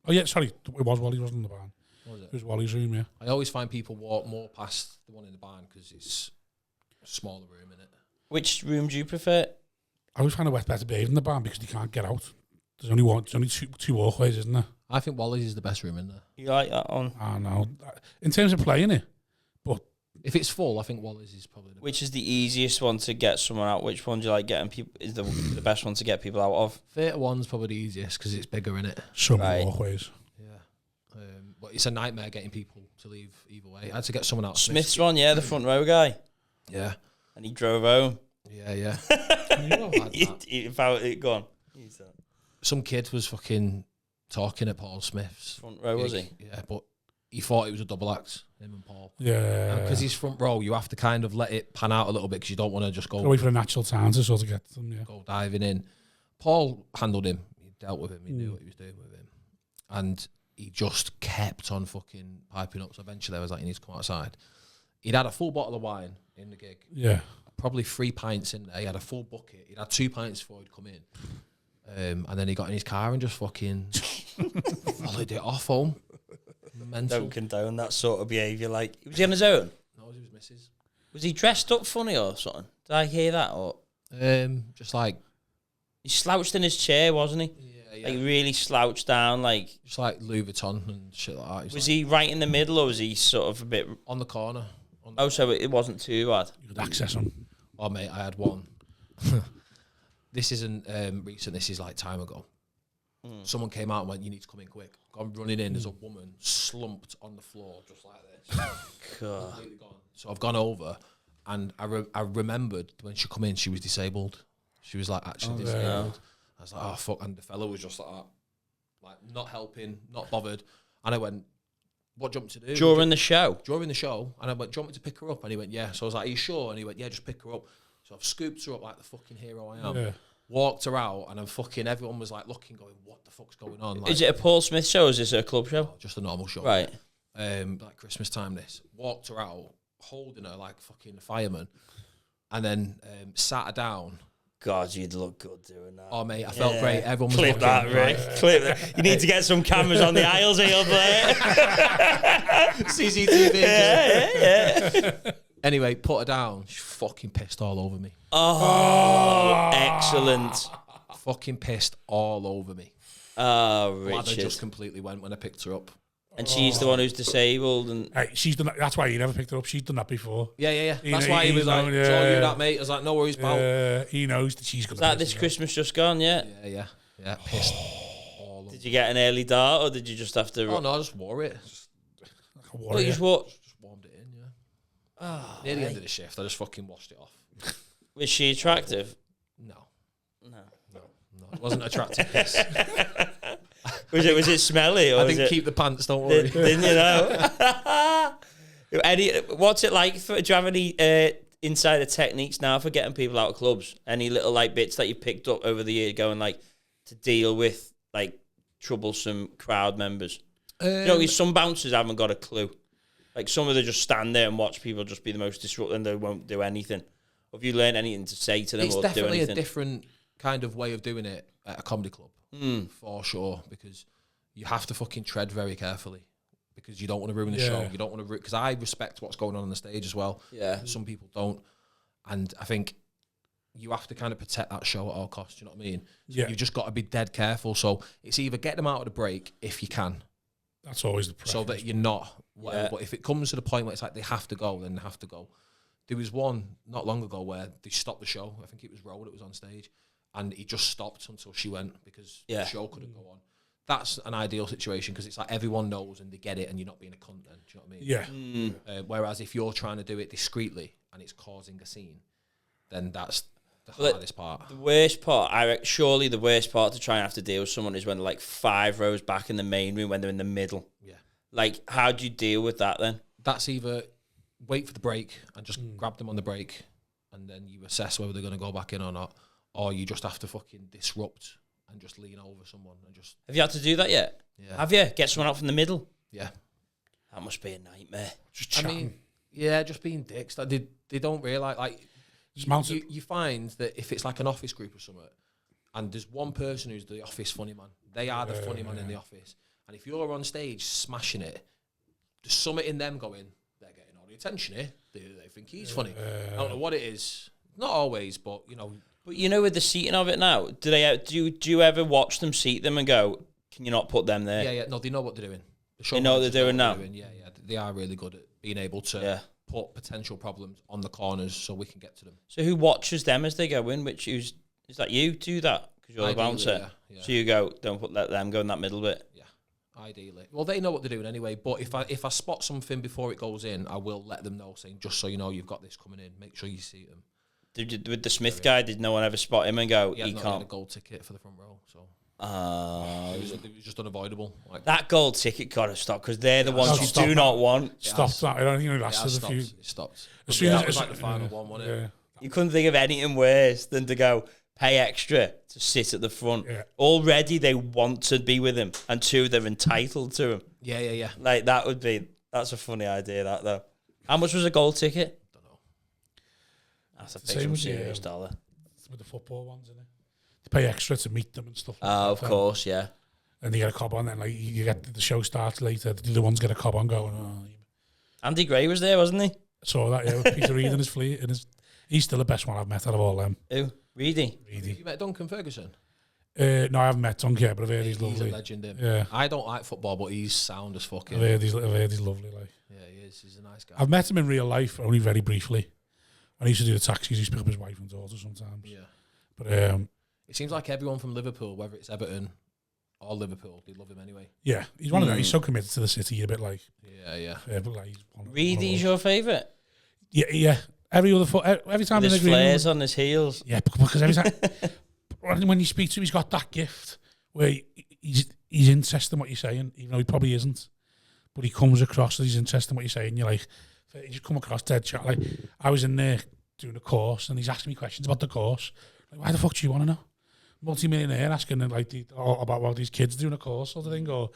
Oh yeah, sorry, it was Wally's. Wasn't in the barn. What was It was Wally's room, yeah. I always find people walk more past the one in the barn because it's a smaller room in it. Which room do you prefer? I always find it better behaved in the barn because you can't get out. There's only one. There's only two walkways, isn't there? I think Wally's is the best room in there. You like that one? I know. In terms of playing it, but If it's full, I think Wally's is probably the Which is the easiest one to get someone out? Which one do you like getting people? Is the best one to get people out of? Theatre one's probably the easiest because it's bigger in it. so many Right. walkways. Yeah. it's a nightmare getting people to leave either way. I had to get someone out. Smith's one, the front row guy. Yeah. And he drove home. Yeah. Go on. Some kid was fucking talking at Paul Smith's front row, was he? Yeah, but he thought it was a double act, him and Paul. Yeah. Because he's front row, you have to kind of let it pan out a little bit because you don't want to just go wait for a natural time to sort of get them, go diving in. Paul handled him. He dealt with him. He knew what he was doing with him. And he just kept on fucking piping up. So eventually I was like, you need to come outside. He'd had a full bottle of wine in the gig. Yeah. Probably 3 pints in there. He had a full bucket. He'd had 2 pints before he'd come in. And then he got in his car and just fucking followed it off home. Mental. Don't condone that sort of behaviour. Like, was he on his own? No, he was missus. Was he dressed up funny or something? Did I hear that? Or just like... He slouched in his chair, wasn't he? Yeah. Like, really slouched down, like... Just like Louis Vuitton and shit like that. Was he right in the middle, or was he sort of a bit... On the corner. So it wasn't too bad? You could access him. Oh, mate, I had one. This isn't recent, this is like time ago. Someone came out and went, you need to come in quick. Gone running in, there's a woman slumped on the floor just like this. Completely gone. So I've gone over, and I remembered when she come in, she was disabled. She was like actually disabled. I was like, oh fuck, and the fella was just like that, like not helping, not bothered. And I went, what do you want me to do? During the show? During the show. And I went, do you want me to pick her up? And he went, yeah. So I was like, are you sure? And he went, yeah, just pick her up. So I've scooped her up like the fucking hero I am. Yeah. Walked her out, and I'm fucking, everyone was like looking, going, what the fuck's going on? Like, is it a Paul Smith show, or is this a club show? No, just a normal show. Right. Like Christmas time this. Walked her out, holding her like fucking a fireman, and then sat her down. God, you'd look good doing that. Oh, mate, I felt great. Everyone was clip that, Rick. Clip that. You need to get some cameras on the aisles here, there. CCTV. Yeah. Anyway, put her down. She's fucking pissed all over me. Oh, excellent. Fucking pissed all over me. Oh, Richard. Bladder just completely went when I picked her up. And she's the one who's disabled. And hey, she's done that. That's why he never picked her up. She's done that before. Yeah. That's why he was like, it's all you that, mate. I was like, no worries, pal. He knows that she's going to Is that this Christmas just gone, yeah? Yeah, pissed all over. Did you get an early dart, or did you just have to... Oh, no, I just wore it. You just warmed it in, yeah. Oh, near the end of the shift, I just fucking washed it off. Was she attractive? No. It wasn't attractive. Was it smelly? Or I didn't keep the pants, don't worry. Didn't you know? What's it like? Do you have any insider techniques now for getting people out of clubs? Any little like bits that you picked up over the year going like to deal with like troublesome crowd members? Some bouncers haven't got a clue. Like some of them just stand there and watch people just be the most disruptive and they won't do anything. Have you learned anything to say to them or do anything? It's definitely a different kind of way of doing it at a comedy club, for sure, because you have to fucking tread very carefully because you don't want to ruin the show. You don't want to because I respect what's going on the stage as well. Yeah. Some people don't. And I think you have to kind of protect that show at all costs, you know what I mean? So you've just got to be dead careful. So it's either get them out of the break if you can. That's always the preference. So that you're not whatever. Yeah. But if it comes to the point where it's like they have to go, then they have to go. There was one not long ago where they stopped the show. I think it was Roe that was on stage. And he just stopped until she went because the show couldn't go on. That's an ideal situation because it's like everyone knows and they get it and you're not being a cunt then. Do you know what I mean? Yeah. Whereas if you're trying to do it discreetly and it's causing a scene, then that's the hardest part. The worst part, surely the worst part to try and have to deal with someone is when they're like 5 rows back in the main room when they're in the middle. Yeah. Like, how do you deal with that then? That's either wait for the break and just grab them on the break and then you assess whether they're going to go back in or not. Or you just have to fucking disrupt and just lean over someone and just... Have you had to do that yet? Yeah. Have you? Get someone out from the middle? Yeah. That must be a nightmare. Just chatting. I mean, yeah, just being dicks. Like, they don't realise... Like, you find that if it's like an office group or something, and there's one person who's the office funny man, they are the funny man in the office. And if you're on stage smashing it, there's something in them going, they're getting all the attention here. They think he's funny. I don't know what it is. Not always, but, you know... But you know, with the seating of it now, do you ever watch them seat them and go, can you not put them there? Yeah. No, they know what they're doing. They know what they're doing now? Yeah. They are really good at being able to put potential problems on the corners so we can get to them. So who watches them as they go in? Is that you do that? Because you're the bouncer. Yeah. So you go, let them go in that middle bit? Yeah. Ideally. Well, they know what they're doing anyway, but if I spot something before it goes in, I will let them know, saying, just so you know, you've got this coming in. Make sure you see them. With the Smith guy, did no one ever spot him and go, He can't? had a gold ticket for the front row, so it was just unavoidable. Like, that gold ticket got to stop because they're the ones you stop do that. not want. Stop that. I don't think it it lasted a few. It stopped. As soon That as was like the final one, wasn't it? You couldn't think of anything worse than to go pay extra to sit at the front. Yeah. Already they want to be with him, and two, they're entitled to him. Yeah. Like that's a funny idea, that though. How much was a gold ticket? Don't know. That's a Same with serious dollar. With the football ones, isn't it? They pay extra to meet them and stuff. Oh, of course, yeah. And you get a cob on, and like you get the show starts later. The other ones get a cob on going. Oh, Andy Gray was there, wasn't he? saw that, yeah, with Peter Reid and his fleet. He's still the best one I've met out of all them. Who? Reedy? You met Duncan Ferguson? No, I haven't met Duncan yet, but I've heard he's lovely. He's a legend, him. Yeah. I don't like football, but he's sound as fucking. I've heard he's lovely. Like. Yeah, he is. He's a nice guy. I've met him in real life, only very briefly. When he used to do the taxis, he used to pick up his wife and daughter sometimes. Yeah. But it seems like everyone from Liverpool, whether it's Everton or Liverpool, they love him anyway. yeah, he's one of them. He's so committed to the city, a bit like. Yeah. But like he's Reedy's your favourite? Yeah. Every time With his flares on his heels. Yeah, because every time when you speak to him, he's got that gift where he's interested in what you're saying, even though he probably isn't. But he comes across as he's interested in what you're saying. You're like, you just come across dead chat. Like, I was in there doing a course, and he's asking me questions about the course. Like, why the fuck do you want to know? Multi-millionaire asking like about what these kids doing a course sort of thing, or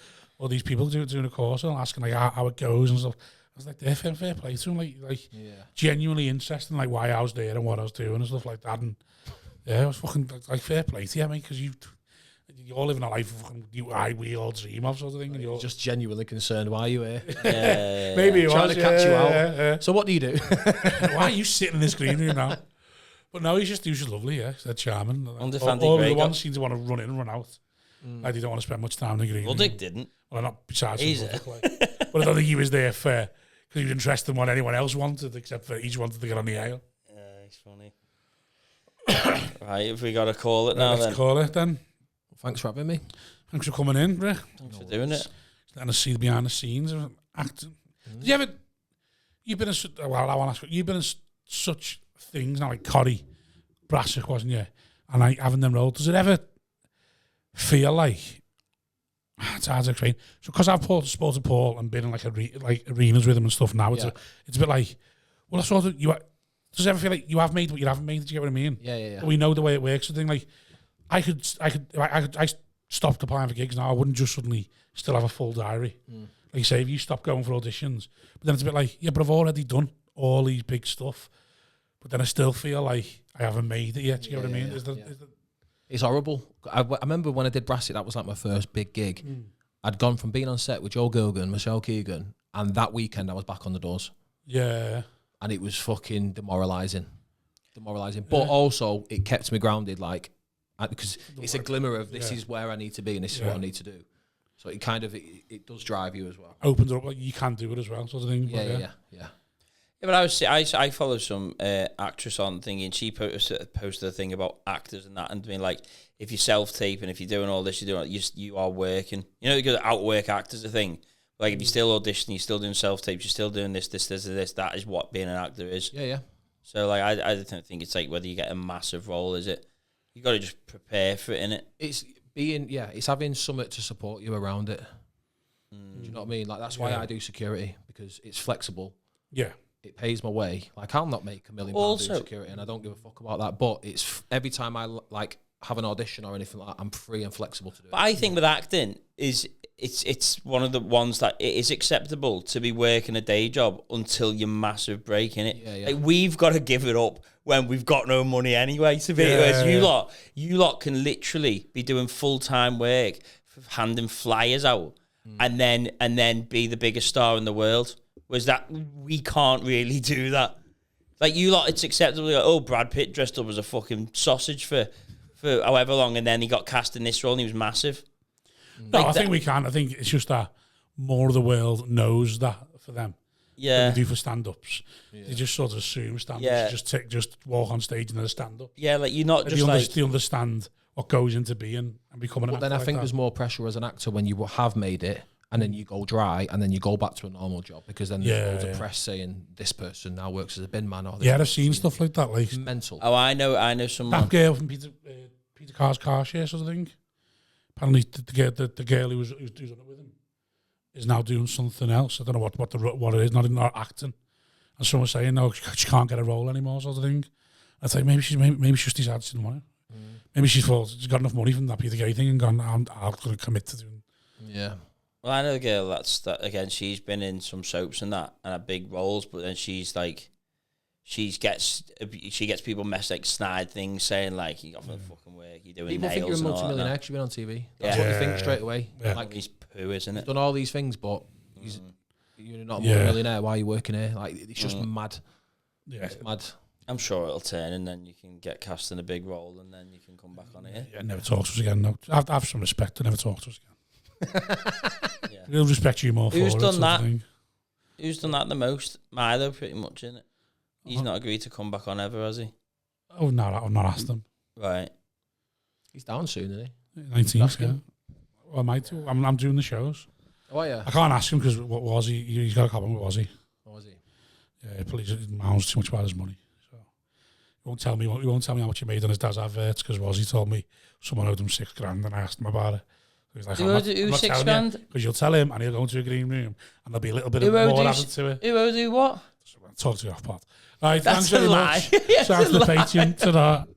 these people doing a course, and asking like how it goes and stuff. I was like, they're fair play to him, like genuinely interested in like why I was there and what I was doing and stuff like that. And yeah, it was fucking like fair play to you, mate, because you're living a life we all dream of sort of thing. And you're just genuinely concerned. Why are you here? Yeah. Maybe he trying was, to catch you out. Yeah. So what do you do? Why are you sitting in this green room now? But no, he's just lovely, yeah. He's charming. Under all the ones seem to want to run in and run out. Like they don't want to spend much time in the green room. Ruddick didn't. Well, not besides He's Ruddick, like. But I don't think he was there for because he was interested in what anyone else wanted, except for he just wanted to get on the aisle. Yeah, he's funny. Right, if we got to call it now, let's call it then. Thanks for having me. Thanks for coming in, Rick. Thanks for doing it. Letting us see behind the scenes of acting. Did you ever? You've been in. Well, I want to ask. You've been in such things now, like Corrie, Brassic, wasn't you? And like having them roles. Does it ever feel like? It's hard to explain. So, because I've supported Paul and been in like arenas with him and stuff now, it's a bit like, well, I sort of does it ever feel like you have made what you haven't made? Do you get what I mean? Yeah. But we know the way it works. The thing like, I stopped applying for gigs now. I wouldn't just suddenly still have a full diary. Like you say, if you stop going for auditions, but then it's a bit like, yeah, but I've already done all these big stuff, but then I still feel like I haven't made it yet. Do you get what I mean? Is that it's horrible. I remember when I did Brassic, that was like my first big gig. I'd gone from being on set with Joe Gilgan, Michelle Keegan, and that weekend I was back on the doors. Yeah. And it was fucking demoralising. But also, it kept me grounded, like, because it's a glimmer of this is where I need to be and this is what I need to do. So it kind of, it does drive you as well. Opens up, like, you can do it as well, sort of thing. Yeah. Yeah, but I follow some actress on thing, and she posted a thing about actors and that, and being like, if you self-tape and if you're doing all this, you are working. You know, you got outwork actors a thing. Like if you're still auditioning, you're still doing self-tapes, you're still doing this. That is what being an actor is. Yeah. So like, I don't think it's like whether you get a massive role, is it? You got to just prepare for it, innit? It's having something to support you around it. Do you know what I mean? Like that's why I do security, because it's flexible. Yeah. It pays my way. Like I'll not make £1 million doing security, and I don't give a fuck about that. But it's every time I like have an audition or anything like that, I'm free and flexible to do it. But I think with acting it's one of the ones that it is acceptable to be working a day job until your massive break in it. Yeah. Like we've got to give it up when we've got no money anyway to be. Whereas you lot can literally be doing full-time work, handing flyers out, and then be the biggest star in the world. Was that we can't really do that? Like you lot, it's acceptable. Like, oh, Brad Pitt dressed up as a fucking sausage for however long, and then he got cast in this role, and he was massive. No, I think we can. I think it's just that more of the world knows that for them. Yeah, than they do for stand-ups. They just sort of assume stand-ups. Just walk on stage and then stand up. Yeah, like you're not just they understand what goes into being and becoming an But then actor I like think that. there's more pressure as an actor when you have made it and then you go dry and then you go back to a normal job because then there's loads of press saying this person now works as a bin man or this I've seen stuff like that. Like mental. Oh, I know someone. that girl from Peter Carr's car share sort of thing. Apparently, the girl who's on it with him is now doing something else. I don't know what it is. Not acting. And someone's saying no, she can't get a role anymore, sort of thing. I think maybe she's just decided she didn't want it. Maybe she's got enough money from that Peter Gay thing and gone. I'm going to commit to doing. Yeah. Well, I know a girl that again. She's been in some soaps and that and had big roles, but then she's like, she gets people mess like snide things saying like you got the fucking work, you're doing People nails think you're a and all multi-millionaire that. because you've been on TV. That's what you think straight away. Yeah. Like He's poo, isn't he's it? done all these things, but you're not a multi-millionaire. Why are you working here? Like it's just mad. Yeah, It's mad. I'm sure it'll turn, and then you can get cast in a big role, and then you can come back on it. Yeah, never talk to us again. No, I have some respect to never talk to us again. Yeah. We'll respect you more. Who's for done it, that? sort of thing. Who's done that the most? Milo, pretty much, innit? He's not agreed to come back on ever, has he? Oh no, I've not asked him. Right. He's down soon, isn't he? 19th, yeah. Well, I might do. I'm doing the shows. Oh yeah. I can't ask him because what was he? He's got a problem with was he? What was he? Yeah, he mounds too much about his money. So he won't tell me how much he made on his dad's adverts because was he told me someone owed him $6,000 and I asked him about it. He's like, Who owed $6,000? Because you'll tell him and he'll go into a green room and there'll be a little bit Who of owed more you added to it. Who owed you what? So I'll talk to you off pot. Right, That's thanks very a much. lie. Shout out to the Patreon to that.